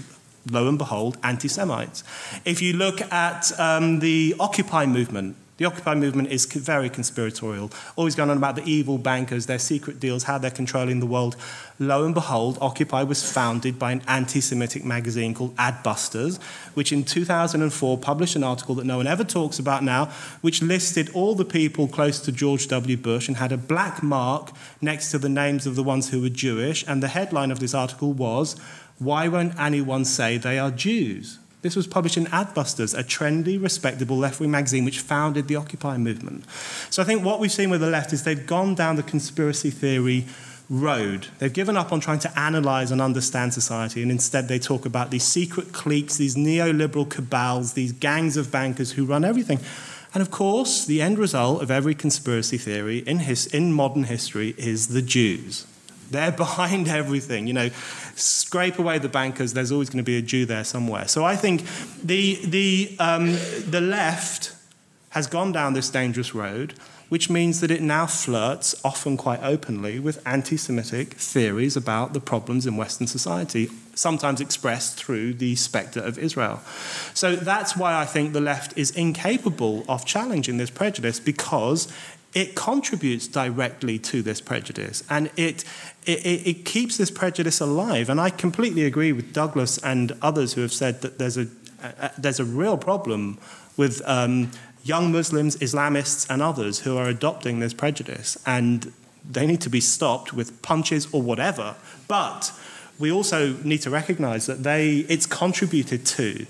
lo and behold, anti-Semites. If you look at the Occupy movement, the Occupy movement is very conspiratorial, always going on about the evil bankers, their secret deals, how they're controlling the world. Lo and behold, Occupy was founded by an anti-Semitic magazine called Adbusters, which in 2004 published an article that no one ever talks about now, which listed all the people close to George W. Bush and had a black mark next to the names of the ones who were Jewish. And the headline of this article was, "Why won't anyone say they are Jews?" This was published in Adbusters, a trendy, respectable left-wing magazine which founded the Occupy movement. So I think what we've seen with the left is they've gone down the conspiracy theory road. They've given up on trying to analyse and understand society, and instead they talk about these secret cliques, these neoliberal cabals, these gangs of bankers who run everything. And of course, the end result of every conspiracy theory in modern history is the Jews. They're behind everything. You know, scrape away the bankers, there's always going to be a Jew there somewhere. So I think the left has gone down this dangerous road, which means that it now flirts, often quite openly, with anti-Semitic theories about the problems in Western society, sometimes expressed through the spectre of Israel. So that's why I think the left is incapable of challenging this prejudice, because it contributes directly to this prejudice, and it keeps this prejudice alive. And I completely agree with Douglas and others who have said that there's a real problem with young Muslims, Islamists, and others who are adopting this prejudice, and they need to be stopped with punches or whatever. But we also need to recognise that it's contributed to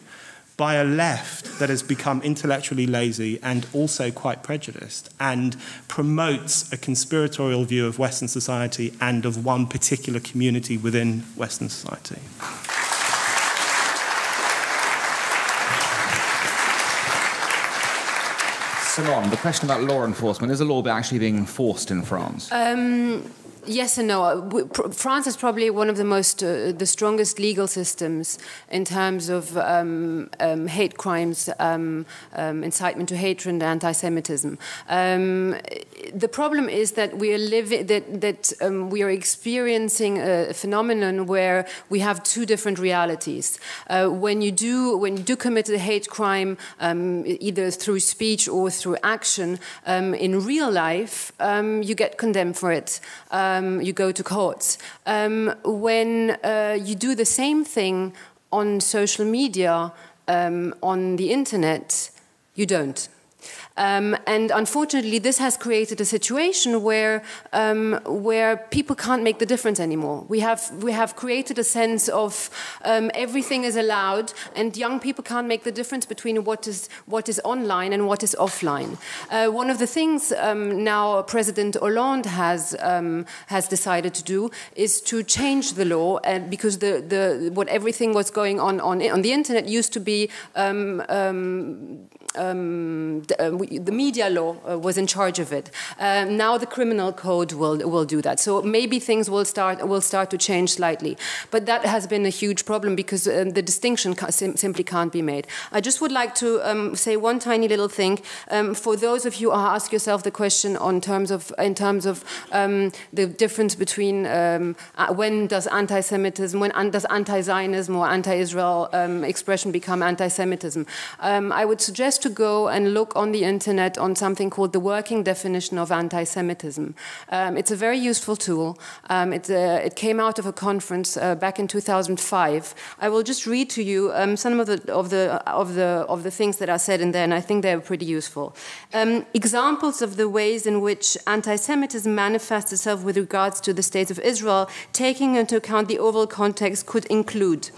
by a left that has become intellectually lazy and also quite prejudiced, and promotes a conspiratorial view of Western society and of one particular community within Western society. Simone, the question about law enforcement, is the law actually being enforced in France? Yes and no. France is probably one of the strongest legal systems in terms of hate crimes, incitement to hatred and anti-Semitism. The problem is that we are experiencing a phenomenon where we have two different realities. When you do commit a hate crime, either through speech or through action, in real life, you get condemned for it. You go to courts. When you do the same thing on social media, on the internet, you don't. And unfortunately, this has created a situation where people can't make the difference anymore. We have created a sense of everything is allowed, and young people can't make the difference between what is online and what is offline. One of the things now President Hollande has decided to do is to change the law, because what everything was going on the internet used to be. The media law was in charge of it. Now the criminal code will do that. So maybe things will start to change slightly. But that has been a huge problem, because the distinction simply can't be made. I just would like to say one tiny little thing. For those of you who ask yourself the question in terms of the difference between when does anti-Semitism, when does anti-Zionism or anti-Israel expression become anti-Semitism, I would suggest to go and look on the internet on something called the working definition of anti-Semitism. It's a very useful tool. It came out of a conference back in 2005. I will just read to you some of the things that are said in there, and I think they're pretty useful. Examples of the ways in which anti-Semitism manifests itself with regards to the state of Israel, taking into account the overall context, could include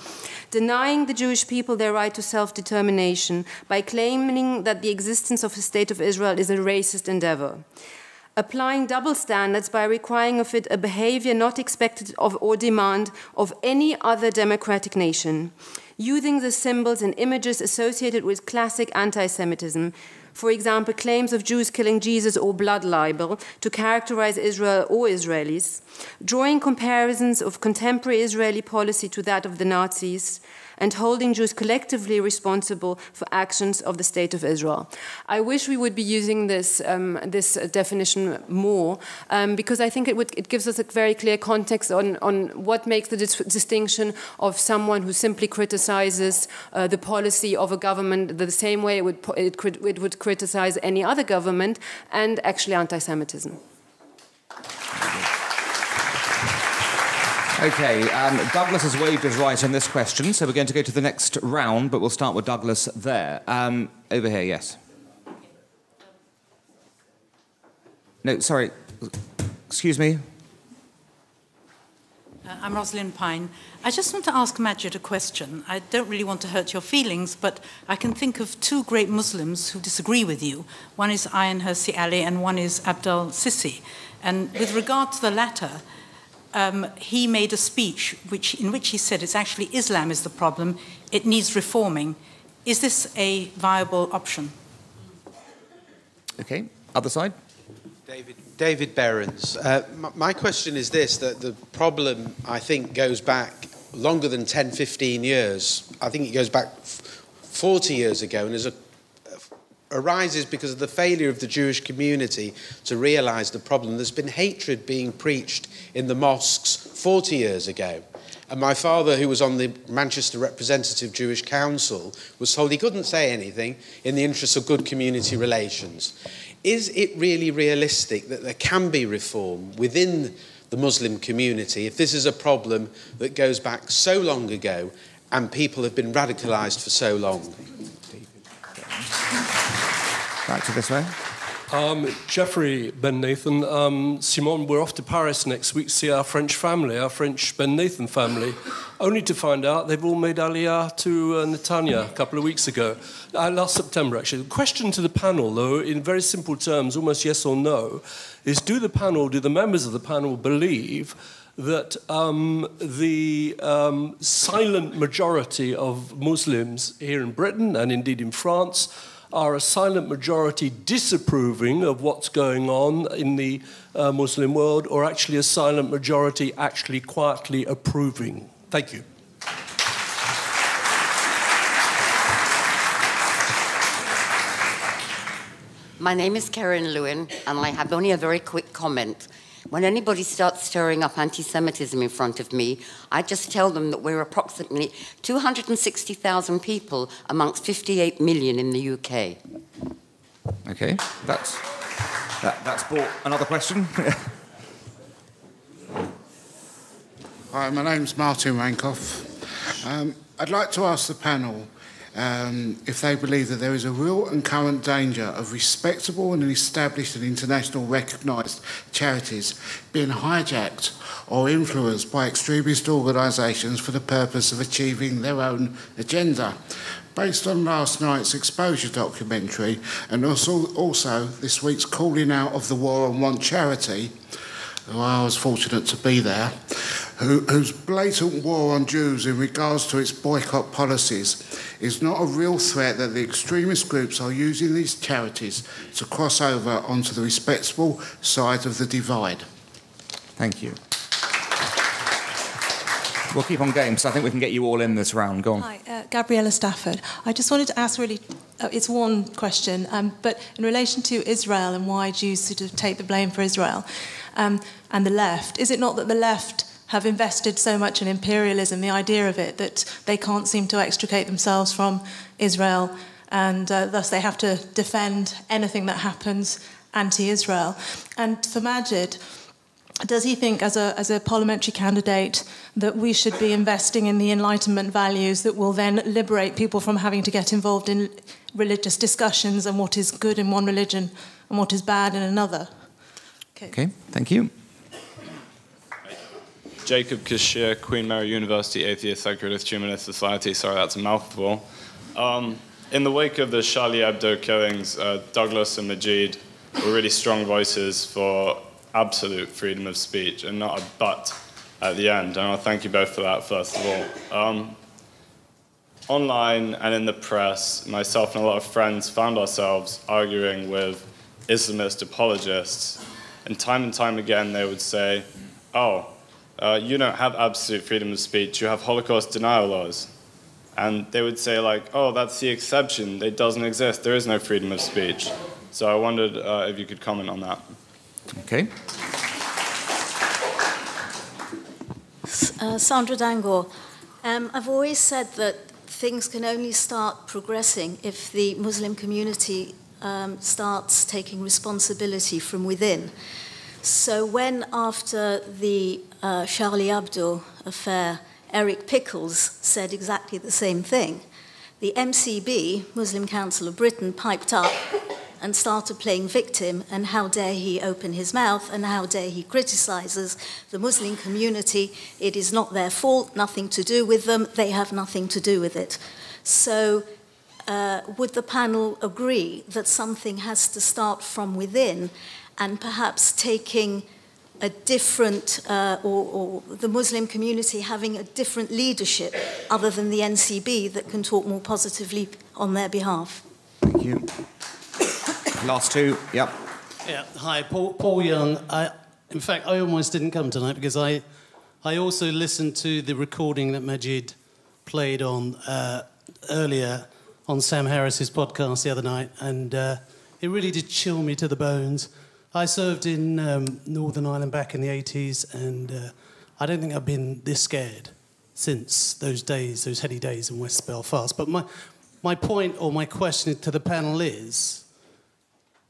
denying the Jewish people their right to self-determination by claiming maintaining that the existence of the State of Israel is a racist endeavor. Applying double standards by requiring of it a behavior not expected of or demand of any other democratic nation. Using the symbols and images associated with classic anti-Semitism, for example, claims of Jews killing Jesus or blood libel to characterize Israel or Israelis, drawing comparisons of contemporary Israeli policy to that of the Nazis, and holding Jews collectively responsible for actions of the State of Israel. I wish we would be using this, this definition more, because I think it gives us a very clear context on what makes the distinction of someone who simply criticizes the policy of a government the same way it would criticize any other government, and actually anti-Semitism. Okay, Douglas has waived his right on this question, so we're going to go to the next round, but we'll start with Douglas there. Over here, yes. No, sorry. Excuse me. I'm Rosalind Pine. I just want to ask Majid a question. I don't really want to hurt your feelings, but I can think of two great Muslims who disagree with you. One is Ayaan Hirsi Ali and one is Abdel Sisi. And with regard to the latter, he made a speech in which he said it's actually Islam is the problem, it needs reforming. Is this a viable option? Okay, other side. David Behrens. My question is this, that the problem, I think, goes back longer than 10, 15 years. I think it goes back 40 years ago, and arises because of the failure of the Jewish community to realise the problem. There's been hatred being preached in the mosques 40 years ago. And my father, who was on the Manchester Representative Jewish Council, was told he couldn't say anything in the interests of good community relations. Is it really realistic that there can be reform within the Muslim community if this is a problem that goes back so long ago and people have been radicalised for so long? Back to this way. Jeffrey Ben Nathan. Simon, we're off to Paris next week to see our French family, our French Ben Nathan family, only to find out they've all made Aliyah to Netanya a couple of weeks ago, last September actually. The question to the panel, though, in very simple terms, almost yes or no, is do the members of the panel believe that the silent majority of Muslims here in Britain and indeed in France are a silent majority disapproving of what's going on in the Muslim world, or actually a silent majority actually quietly approving? Thank you. My name is Karen Lewin, and I have only a very quick comment. When anybody starts stirring up anti-Semitism in front of me, I just tell them that we're approximately 260,000 people amongst 58 million in the UK. Okay, that's brought another question. Hi, my name's Martin Rankoff. I'd like to ask the panel if they believe that there is a real and current danger of respectable and established and international recognised charities being hijacked or influenced by extremist organisations for the purpose of achieving their own agenda. Based on last night's Exposure documentary and also this week's calling out of the War on Want charity, who I was fortunate to be there, whose blatant war on Jews in regards to its boycott policies is not a real threat that the extremist groups are using these charities to cross over onto the respectable side of the divide. Thank you. We'll keep on going, so I think we can get you all in this round. Go on. Hi, Gabriella Stafford. I just wanted to ask really, it's one question, but in relation to Israel and why Jews sort of take the blame for Israel and the left, is it not that the left have invested so much in imperialism, the idea of it, that they can't seem to extricate themselves from Israel, and thus they have to defend anything that happens anti-Israel? And for Majid, does he think, as a parliamentary candidate, that we should be investing in the Enlightenment values that will then liberate people from having to get involved in religious discussions and what is good in one religion and what is bad in another? Okay, thank you. Jacob Kashir, Queen Mary University Atheist Secularist Humanist Society. Sorry, that's a mouthful. In the wake of the Charlie Hebdo killings, Douglas and Majid were really strong voices for absolute freedom of speech and not a but at the end. And I'll thank you both for that, first of all. Online and in the press, myself and a lot of friends found ourselves arguing with Islamist apologists. And time again, they would say, oh, you don't have absolute freedom of speech, you have Holocaust denial laws. And they would say, like, oh, that's the exception, it doesn't exist, there is no freedom of speech. So I wondered if you could comment on that. Okay. Sandra Dangor, I've always said that things can only start progressing if the Muslim community starts taking responsibility from within. So when, after the Charlie Hebdo affair, Eric Pickles said exactly the same thing, the MCB, Muslim Council of Britain, piped up and started playing victim, and how dare he open his mouth, and how dare he criticizes the Muslim community. It is not their fault, nothing to do with them, they have nothing to do with it. So would the panel agree that something has to start from within, and perhaps taking a different, or the Muslim community having a different leadership other than the NCB that can talk more positively on their behalf? Thank you. Last two, yep. Yeah, hi, Paul Young. In fact, I almost didn't come tonight because I also listened to the recording that Majid played on earlier on Sam Harris's podcast the other night, and it really did chill me to the bones. I served in Northern Ireland back in the 80s, and I don't think I've been this scared since those days, those heady days in West Belfast. But my point or my question to the panel is,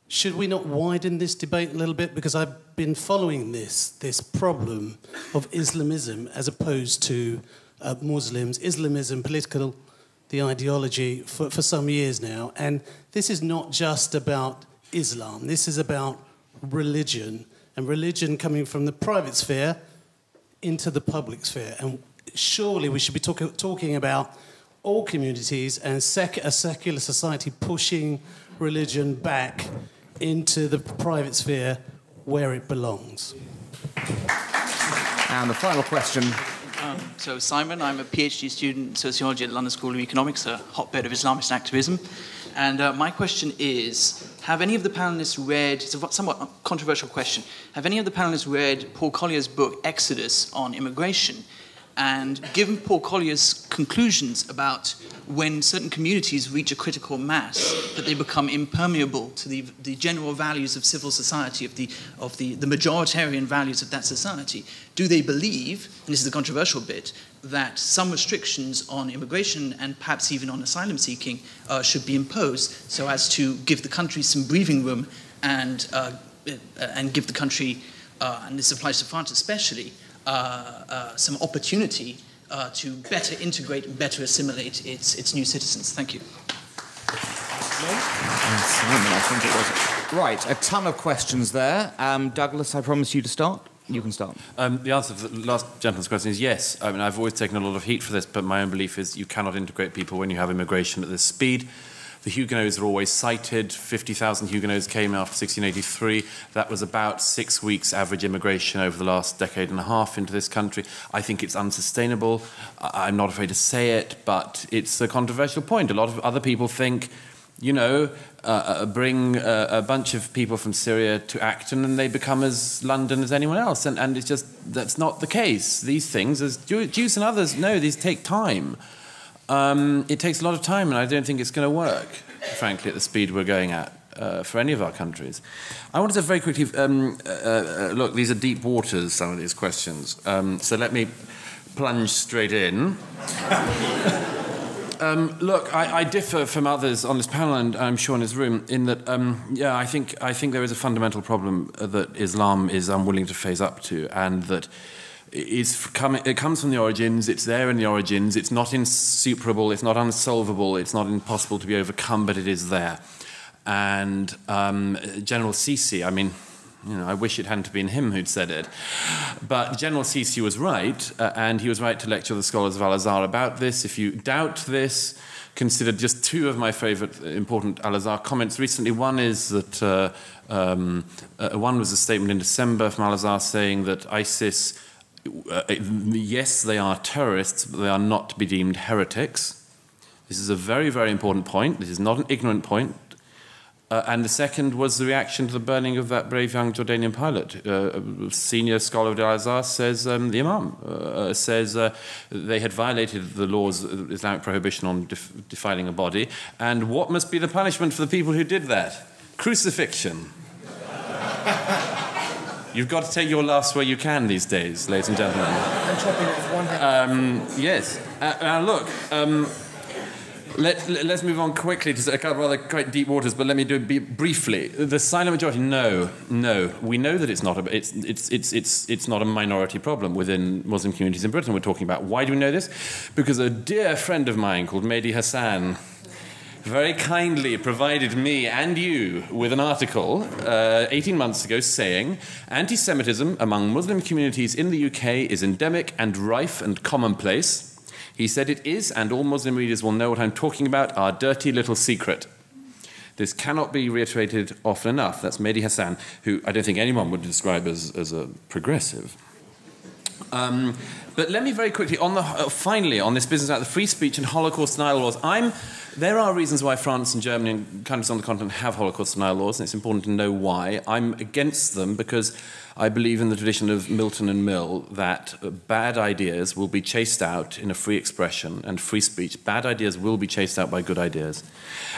should we not widen this debate a little bit? Because I've been following this problem of Islamism as opposed to Muslims, Islamism, political, the ideology for some years now. And this is not just about Islam. This is about religion, and religion coming from the private sphere into the public sphere. And surely we should be talking about all communities and a secular society pushing religion back into the private sphere where it belongs. And the final question. So, Simon, I'm a PhD student in sociology at London School of Economics, a hotbed of Islamist activism. And my question is, have any of the panelists read, it's a somewhat controversial question, have any of the panelists read Paul Collier's book, Exodus, on immigration? And given Paul Collier's conclusions about when certain communities reach a critical mass, that they become impermeable to the general values of civil society, of the majoritarian values of that society, do they believe, and this is the controversial bit, that some restrictions on immigration and perhaps even on asylum seeking should be imposed so as to give the country some breathing room and give the country, and this applies to France especially, some opportunity to better integrate and better assimilate its new citizens. Thank you. Simon, I think it was. Right, a ton of questions there. Douglas, I promise you to start. You can start. The answer to the last gentleman's question is yes. I mean, I've always taken a lot of heat for this, but my own belief is you cannot integrate people when you have immigration at this speed. The Huguenots are always cited. 50,000 Huguenots came after 1683. That was about 6 weeks average immigration over the last decade and a half into this country. I think it's unsustainable. I'm not afraid to say it, but it's a controversial point. A lot of other people think, you know, bring a bunch of people from Syria to Acton and they become as London as anyone else. And it's just, that's not the case. These things, as Jews and others know, these take time. It takes a lot of time, and I don't think it's going to work, frankly, at the speed we're going at for any of our countries. I wanted to very quickly, look, these are deep waters, some of these questions. So let me plunge straight in. Look, I differ from others on this panel, and I'm sure in this room, in that, yeah, I think there is a fundamental problem that Islam is unwilling to face up to, and that it comes from the origins, it's there in the origins, it's not insuperable, it's not unsolvable, it's not impossible to be overcome, but it is there. And General Sisi, I mean, you know, I wish it hadn't been him who'd said it, but General Sisi was right, and he was right to lecture the scholars of Al-Azhar about this. If you doubt this, considered just two of my favourite important Al-Azhar comments recently. One is that one was a statement in December from Al-Azhar saying that ISIS, yes, they are terrorists, but they are not to be deemed heretics. This is a very, very important point. This is not an ignorant point. And the second was the reaction to the burning of that brave young Jordanian pilot. A senior scholar of the Al-Azhar says, the Imam says they had violated the laws, Islamic prohibition on defiling a body, and what must be the punishment for the people who did that? Crucifixion. You've got to take your laughs where you can these days, ladies and gentlemen. I'm chopping it with one hand. Yes. Now look, let's move on quickly to a couple of other quite deep waters, but let me do it briefly. The silent majority, no. We know that it's not a minority problem within Muslim communities in Britain we're talking about. Why do we know this? Because a dear friend of mine called Mehdi Hassan very kindly provided me and you with an article 18 months ago saying anti-Semitism among Muslim communities in the UK is endemic and rife and commonplace. He said it is, and all Muslim readers will know what I'm talking about, our dirty little secret. This cannot be reiterated often enough. That's Mehdi Hassan, who I don't think anyone would describe as a progressive. But let me very quickly, finally, on this business about the free speech and Holocaust denial laws, there are reasons why France and Germany and countries on the continent have Holocaust denial laws, and it's important to know why. I'm against them because I believe in the tradition of Milton and Mill that bad ideas will be chased out in a free expression and free speech. Bad ideas will be chased out by good ideas.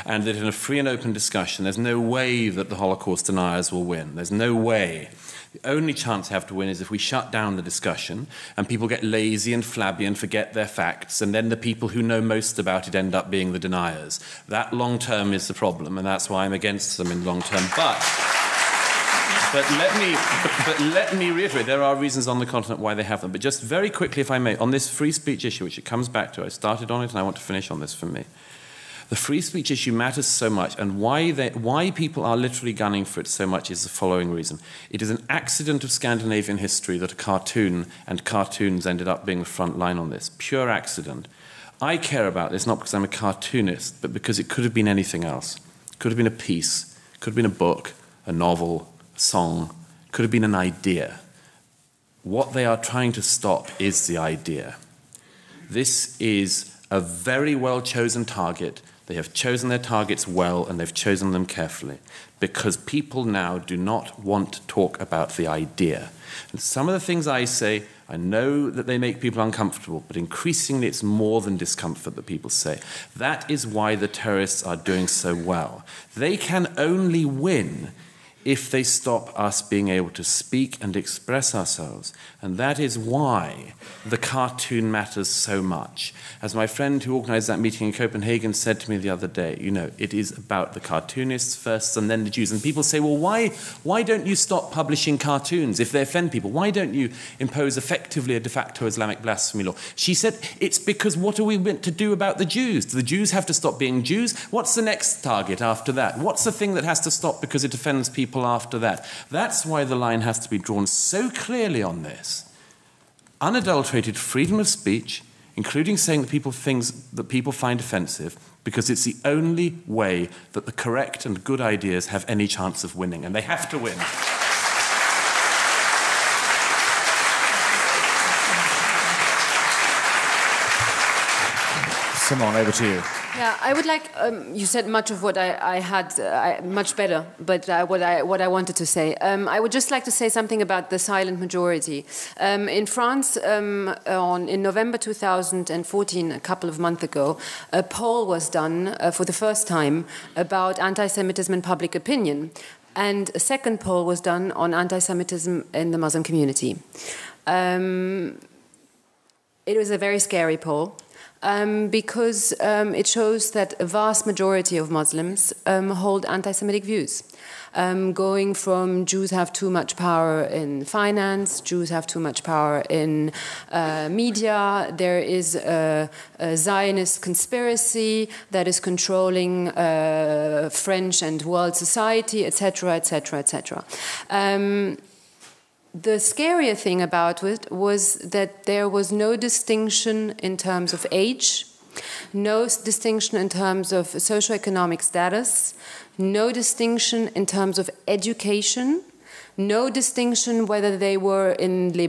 And that in a free and open discussion, there's no way that the Holocaust deniers will win. There's no way. The only chance they have to win is if we shut down the discussion and people get lazy and flabby and forget their facts, and then the people who know most about it end up being the deniers. That long term is the problem, and that's why I'm against them in long term. But let me reiterate, there are reasons on the continent why they have them. But just very quickly, if I may, on this free speech issue, which it comes back to, I started on it and I want to finish on this for me. The free speech issue matters so much, and why people are literally gunning for it so much is the following reason. It is an accident of Scandinavian history that a cartoon and cartoons ended up being the front line on this. Pure accident. I care about this not because I'm a cartoonist, but because it could have been anything else. It could have been a piece, it could have been a book, a novel, a song, it could have been an idea. What they are trying to stop is the idea. This is a very well-chosen target. They have chosen their targets well, and they've chosen them carefully, because people now do not want to talk about the idea. And some of the things I say, I know that they make people uncomfortable, but increasingly it's more than discomfort that people say. That is why the terrorists are doing so well. They can only win if they stop us being able to speak and express ourselves. And that is why the cartoon matters so much. As my friend who organised that meeting in Copenhagen said to me the other day, you know, it is about the cartoonists first and then the Jews. And people say, well, why don't you stop publishing cartoons if they offend people? Why don't you impose effectively a de facto Islamic blasphemy law? She said, it's because what are we meant to do about the Jews? Do the Jews have to stop being Jews? What's the next target after that? What's the thing that has to stop because it offends people after that? That's why the line has to be drawn so clearly on this. Unadulterated freedom of speech, including saying things that people find offensive, because it's the only way that the correct and good ideas have any chance of winning, and they have to win. Simone, over to you. Yeah, I would like. You said much of what I had much better, but what I wanted to say. I would just like to say something about the silent majority. In France, in November 2014, a couple of months ago, a poll was done for the first time about anti-Semitism in public opinion, and a second poll was done on anti-Semitism in the Muslim community. It was a very scary poll. Because it shows that a vast majority of Muslims hold anti-Semitic views. Going from Jews have too much power in finance, Jews have too much power in media, there is a Zionist conspiracy that is controlling French and world society, etc., etc., etc. The scarier thing about it was that there was no distinction in terms of age No distinction in terms of socioeconomic status, no distinction in terms of education, no distinction whether they were in the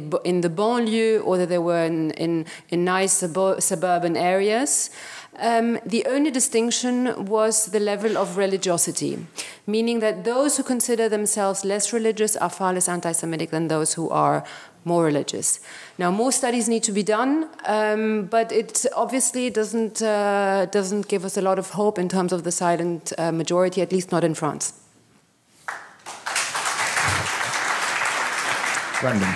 banlieue or that they were in nice suburban areas. The only distinction was the level of religiosity, meaning that those who consider themselves less religious are far less anti-Semitic than those who are more religious. Now, more studies need to be done, but it obviously doesn't give us a lot of hope in terms of the silent majority, at least not in France. Brendan.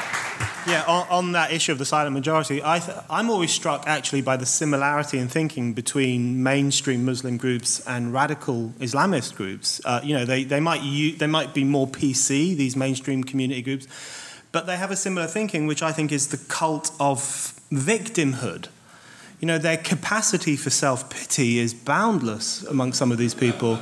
Yeah, on that issue of the silent majority, I'm always struck actually by the similarity in thinking between mainstream Muslim groups and radical Islamist groups. They might be more PC, these mainstream community groups, but they have a similar thinking, which I think is the cult of victimhood. Their capacity for self-pity is boundless among some of these people.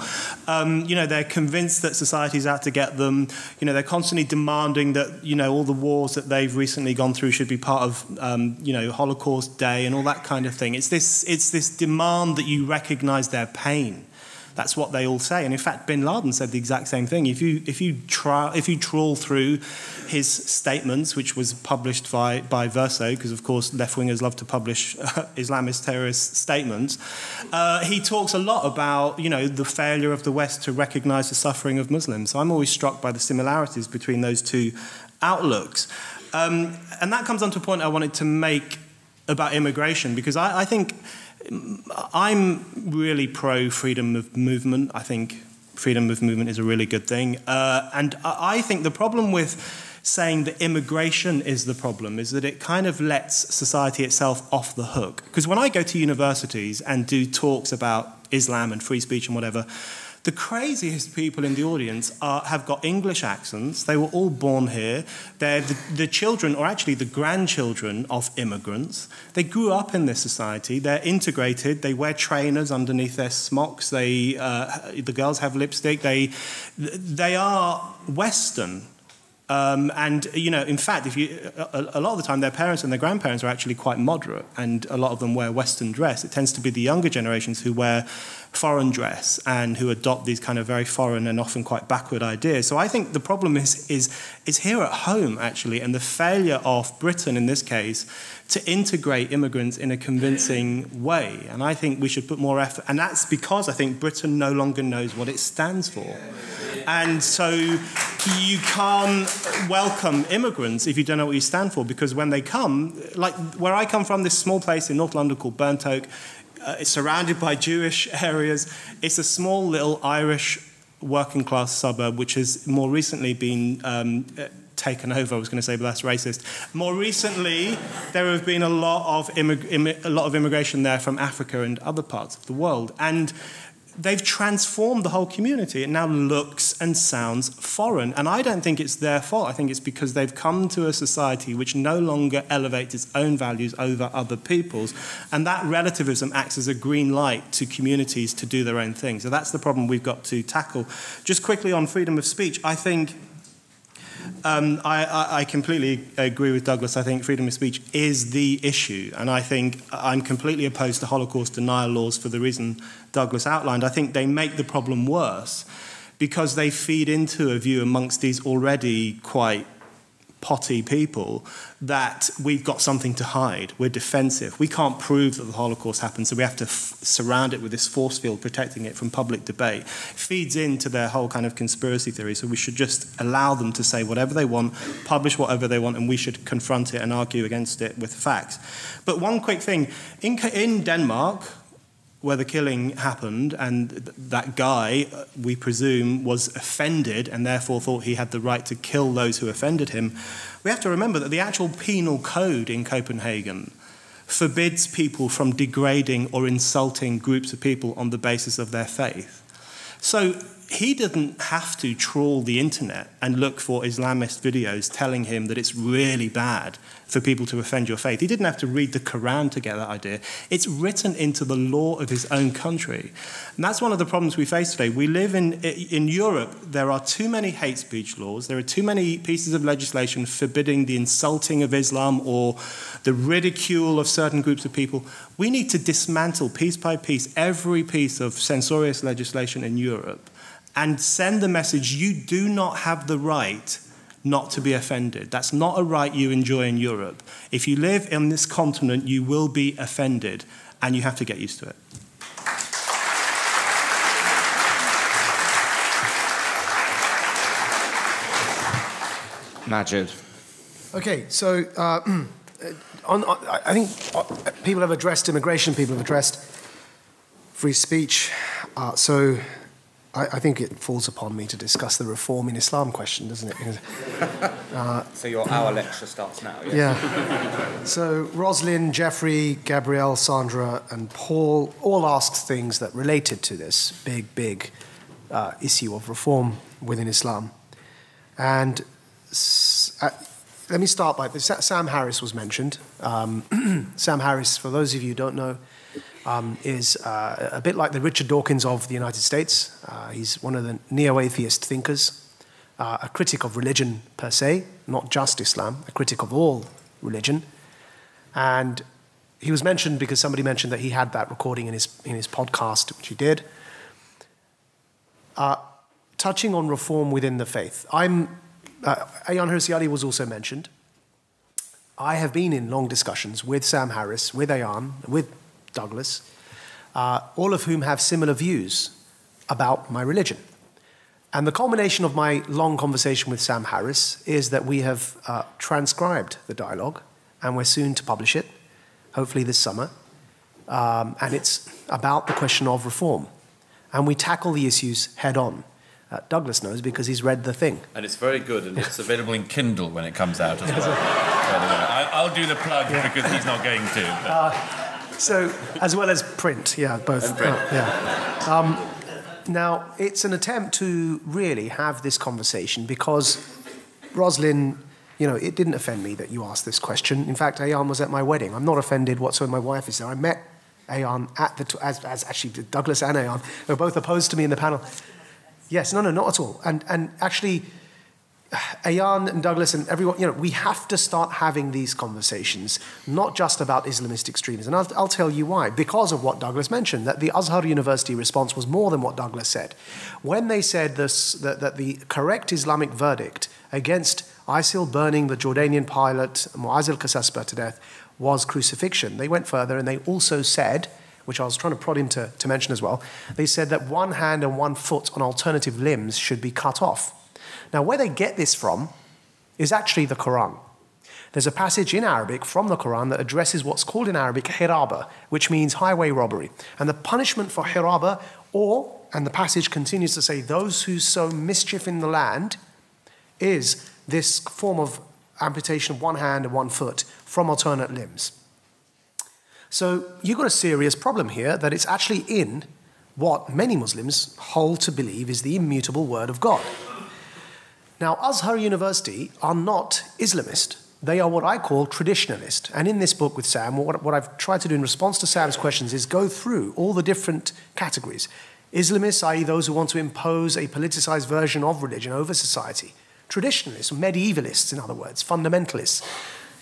They're convinced that society's out to get them. They're constantly demanding that, all the wars that they've recently gone through should be part of, Holocaust Day and all that kind of thing. It's this demand that you recognize their pain. That's what they all say. And in fact, bin Laden said the exact same thing. If you trawl through his statements, which was published by Verso, because of course left-wingers love to publish Islamist terrorist statements, he talks a lot about, the failure of the West to recognize the suffering of Muslims. So I'm always struck by the similarities between those two outlooks. And that comes on to a point I wanted to make about immigration, because I think I'm really pro-freedom of movement. I think freedom of movement is a really good thing. And I think the problem with saying that immigration is the problem is that it kind of lets society itself off the hook. Because when I go to universities and do talks about Islam and free speech and whatever, the craziest people in the audience have got English accents. They were all born here. They're the children, or actually the grandchildren of immigrants. They grew up in this society. They're integrated. They wear trainers underneath their smocks. The girls have lipstick. They are Western. In fact, a lot of the time, their parents and their grandparents are actually quite moderate, and a lot of them wear Western dress. It tends to be the younger generations who wear foreign dress and who adopt these kind of very foreign and often quite backward ideas. So I think the problem is here at home, actually, and the failure of Britain, in this case, to integrate immigrants in a convincing way. And I think we should put more effort, and that's because I think Britain no longer knows what it stands for. And so you can't welcome immigrants if you don't know what you stand for, because when they come, like where I come from, this small place in North London called Burnt Oak, it's surrounded by Jewish areas. It's a small little Irish working class suburb which has more recently been taken over, I was going to say, but that's racist. More recently, there have been a lot of immigration there from Africa and other parts of the world. And they've transformed the whole community. It now looks and sounds foreign. And I don't think it's their fault. I think it's because they've come to a society which no longer elevates its own values over other people's. And that relativism acts as a green light to communities to do their own thing. So that's the problem we've got to tackle. Just quickly on freedom of speech, I think I completely agree with Douglas. I think freedom of speech is the issue. And I think I'm completely opposed to Holocaust denial laws for the reason Douglas outlined. I think they make the problem worse because they feed into a view amongst these already quite potty people that we've got something to hide. We're defensive. We can't prove that the Holocaust happened, so we have to surround it with this force field protecting it from public debate. It feeds into their whole kind of conspiracy theory, so we should just allow them to say whatever they want, publish whatever they want, and we should confront it and argue against it with facts. But one quick thing. In Denmark, where the killing happened, and that guy, we presume, was offended and therefore thought he had the right to kill those who offended him, we have to remember that the actual penal code in Copenhagen forbids people from degrading or insulting groups of people on the basis of their faith. So he didn't have to trawl the internet and look for Islamist videos telling him that it's really bad for people to offend your faith. He didn't have to read the Quran to get that idea. It's written into the law of his own country. And that's one of the problems we face today. We live in Europe, there are too many hate speech laws. There are too many pieces of legislation forbidding the insulting of Islam or the ridicule of certain groups of people. We need to dismantle piece by piece every piece of censorious legislation in Europe and send the message, you do not have the right not to be offended. That's not a right you enjoy in Europe. If you live in this continent, you will be offended, and you have to get used to it. Majid. Okay, so I think people have addressed immigration, people have addressed free speech, so I think it falls upon me to discuss the reform in Islam question, doesn't it? Because, so our lecture starts now. Yes? Yeah. So Roslyn, Jeffrey, Gabrielle, Sandra, and Paul all asked things that related to this big issue of reform within Islam. And let me start by this. Sam Harris was mentioned. Sam Harris, for those of you who don't know, is a bit like the Richard Dawkins of the United States. He's one of the neo-atheist thinkers, a critic of religion per se, not just Islam, a critic of all religion. And he was mentioned because somebody mentioned that he had that recording in his podcast, which he did, touching on reform within the faith. Ayaan Hirsi Ali was also mentioned. I have been in long discussions with Sam Harris, with Ayaan, with Douglas, all of whom have similar views about my religion. And the culmination of my long conversation with Sam Harris is that we have transcribed the dialogue, and we're soon to publish it, hopefully this summer. And it's about the question of reform. And we tackle the issues head on. Douglas knows because he's read the thing. And it's very good, and it's available in Kindle when it comes out as well. I'll do the plug because he's not going to. So, as well as print, yeah, both. And print. Now, it's an attempt to really have this conversation because, Roslyn, it didn't offend me that you asked this question. In fact, Ayaan was at my wedding. I'm not offended whatsoever. My wife is there. I met Ayaan as actually Douglas and Ayaan. They were both opposed to me in the panel. Yes, no, not at all. And actually, Ayaan and Douglas and everyone, we have to start having these conversations, not just about Islamist extremism. And I'll tell you why. Because of what Douglas mentioned, that the Azhar University response was more than what Douglas said. When they said that the correct Islamic verdict against ISIL burning the Jordanian pilot Mu'az al-Qasasbeh to death was crucifixion, they went further and they also said, which I was trying to prod him to mention as well, they said that one hand and one foot on alternative limbs should be cut off. Now, where they get this from is actually the Quran. There's a passage in Arabic from the Quran that addresses what's called in Arabic hiraba, which means highway robbery. And the punishment for hiraba, and the passage continues to say, those who sow mischief in the land, is this form of amputation of one hand and one foot from alternate limbs. So you've got a serious problem here that it's actually in what many Muslims hold to believe is the immutable word of God. Now, Azhar University are not Islamist. They are what I call traditionalist. And in this book with Sam, what I've tried to do in response to Sam's questions is go through all the different categories. Islamists, i.e. those who want to impose a politicized version of religion over society. Traditionalists, medievalists, in other words, fundamentalists.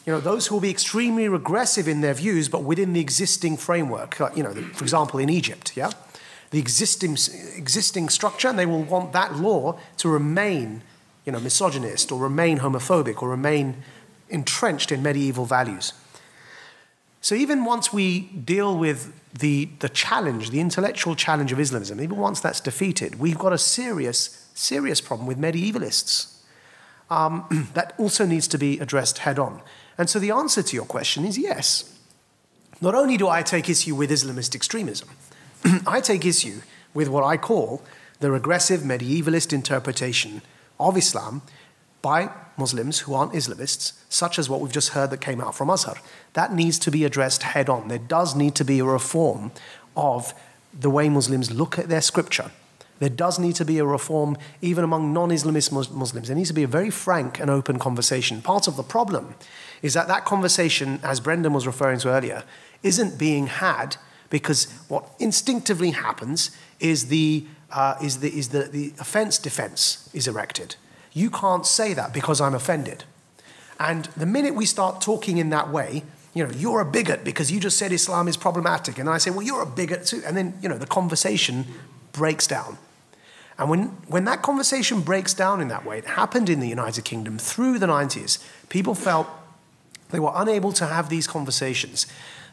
Those who will be extremely regressive in their views, but within the existing framework. For example, in Egypt, yeah? The existing structure, and they will want that law to remain misogynist or remain homophobic or remain entrenched in medieval values. So even once we deal with the challenge, the intellectual challenge of Islamism, even once that's defeated, we've got a serious problem with medievalists that also needs to be addressed head on. And so the answer to your question is yes. Not only do I take issue with Islamist extremism, I take issue with what I call the regressive medievalist interpretation of Islam by Muslims who aren't Islamists, such as what we've just heard that came out from Azhar. That needs to be addressed head on. There does need to be a reform of the way Muslims look at their scripture There does need to be a reform even among non-Islamist Muslims. There needs to be a very frank and open conversation. Part of the problem is that that conversation, as Brendan was referring to earlier, isn't being had because what instinctively happens is the offense defense is erected. You can't say that because I'm offended. And the minute we start talking in that way, you know, you're a bigot because you just said Islam is problematic. And I say, well, you're a bigot too. And then, you know, the conversation breaks down. And when that conversation breaks down in that way, it happened in the United Kingdom through the 90s. People felt they were unable to have these conversations.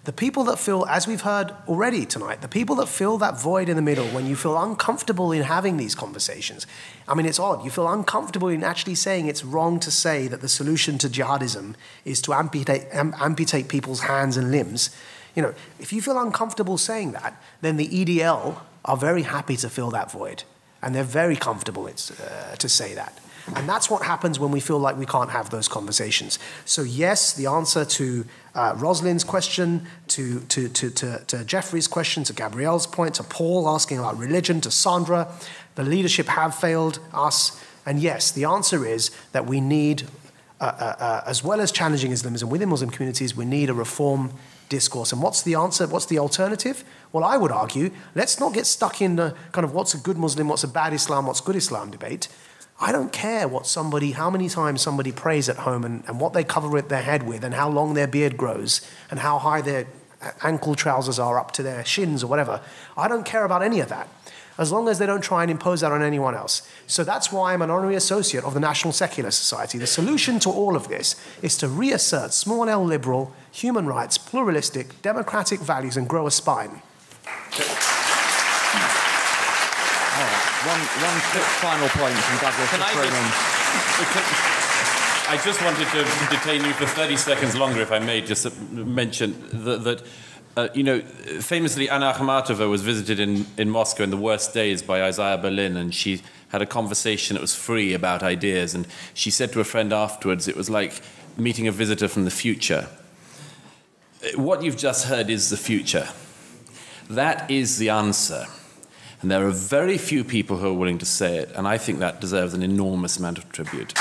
The people that feel, as we've heard already tonight, the people that fill that void in the middle when you feel uncomfortable in having these conversations, I mean, it's odd. You feel uncomfortable in actually saying it's wrong to say that the solution to jihadism is to amputate people's hands and limbs. You know, if you feel uncomfortable saying that, then the EDL are very happy to fill that void. And they're very comfortable to say that. And that's what happens when we feel like we can't have those conversations. So yes, the answer to Rosalind's question, to Jeffrey's question, to Gabrielle's point, to Paul asking about religion, to Sandra, the leadership have failed us. And yes, the answer is that we need, as well as challenging Islamism within Muslim communities, we need a reform discourse. And what's the answer? What's the alternative? Well, I would argue, let's not get stuck in the kind of what's a good Muslim, what's a bad Islam, what's good Islam debate. I don't care how many times somebody prays at home and what they cover their head with and how long their beard grows and how high their ankle trousers are up to their shins or whatever. I don't care about any of that, as long as they don't try and impose that on anyone else. So that's why I'm an honorary associate of the National Secular Society. The solution to all of this is to reassert small L liberal, human rights, pluralistic, democratic values and grow a spine. One quick final point from Douglas. I just wanted to detain you for 30 seconds longer, if I may, just to mention that you know, famously, Anna Akhmatova was visited in Moscow in the worst days by Isaiah Berlin, and she had a conversation that was free about ideas, and she said to a friend afterwards, it was like meeting a visitor from the future. What you've just heard is the future. That is the answer. And there are very few people who are willing to say it, and I think that deserves an enormous amount of tribute.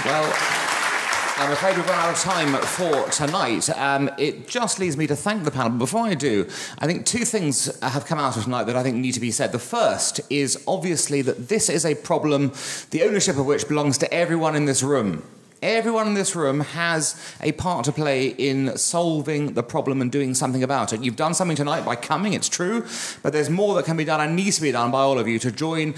Well, I'm afraid we've run out of time for tonight. It just leaves me to thank the panel. But before I do, I think two things have come out of tonight that I think need to be said. The first is obviously that this is a problem, the ownership of which belongs to everyone in this room. Everyone in this room has a part to play in solving the problem and doing something about it. You've done something tonight by coming, it's true, but there's more that can be done and needs to be done by all of you to join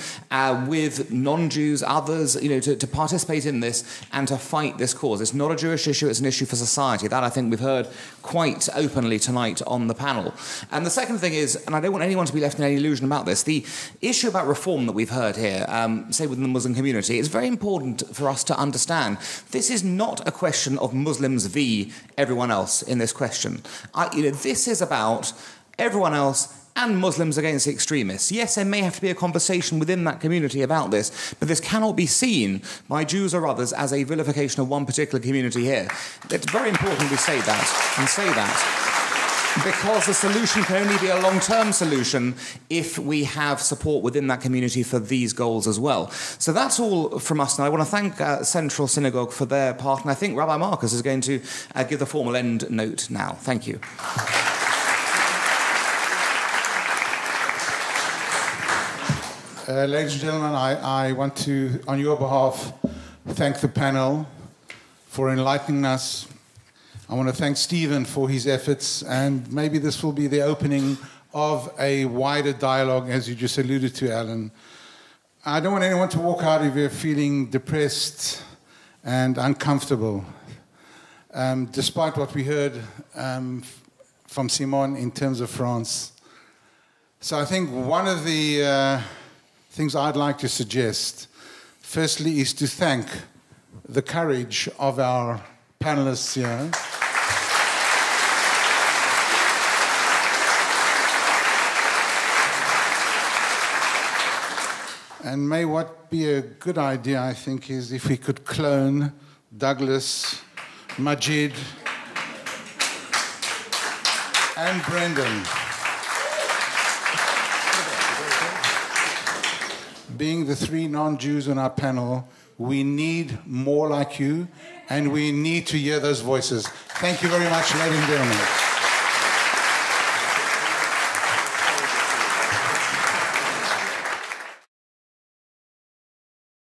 with non-Jews, others, you know, to participate in this and to fight this cause. It's not a Jewish issue, it's an issue for society. That I think we've heard quite openly tonight on the panel. And the second thing is, and I don't want anyone to be left in any illusion about this, the issue about reform that we've heard here, say within the Muslim community, it's very important for us to understand this is not a question of Muslims v. everyone else in this question. This is about everyone else and Muslims against extremists. Yes, there may have to be a conversation within that community about this, but this cannot be seen by Jews or others as a vilification of one particular community here. It's very important we say that, and say that. Because the solution can only be a long-term solution if we have support within that community for these goals as well. So that's all from us. And I want to thank Central Synagogue for their part. And I think Rabbi Marcus is going to give the formal end note now. Thank you. Ladies and gentlemen, I want to, on your behalf, thank the panel for enlightening us. I want to thank Stephen for his efforts, and maybe this will be the opening of a wider dialogue, as you just alluded to, Alan. I don't want anyone to walk out of here feeling depressed and uncomfortable, despite what we heard from Simon in terms of France. So I think one of the things I'd like to suggest, firstly, is to thank the courage of our panelists here. And may what be a good idea, I think, is if we could clone Douglas, Majid, and Brendan. Being the three non-Jews on our panel, we need more like you, and we need to hear those voices. Thank you very much, ladies and gentlemen.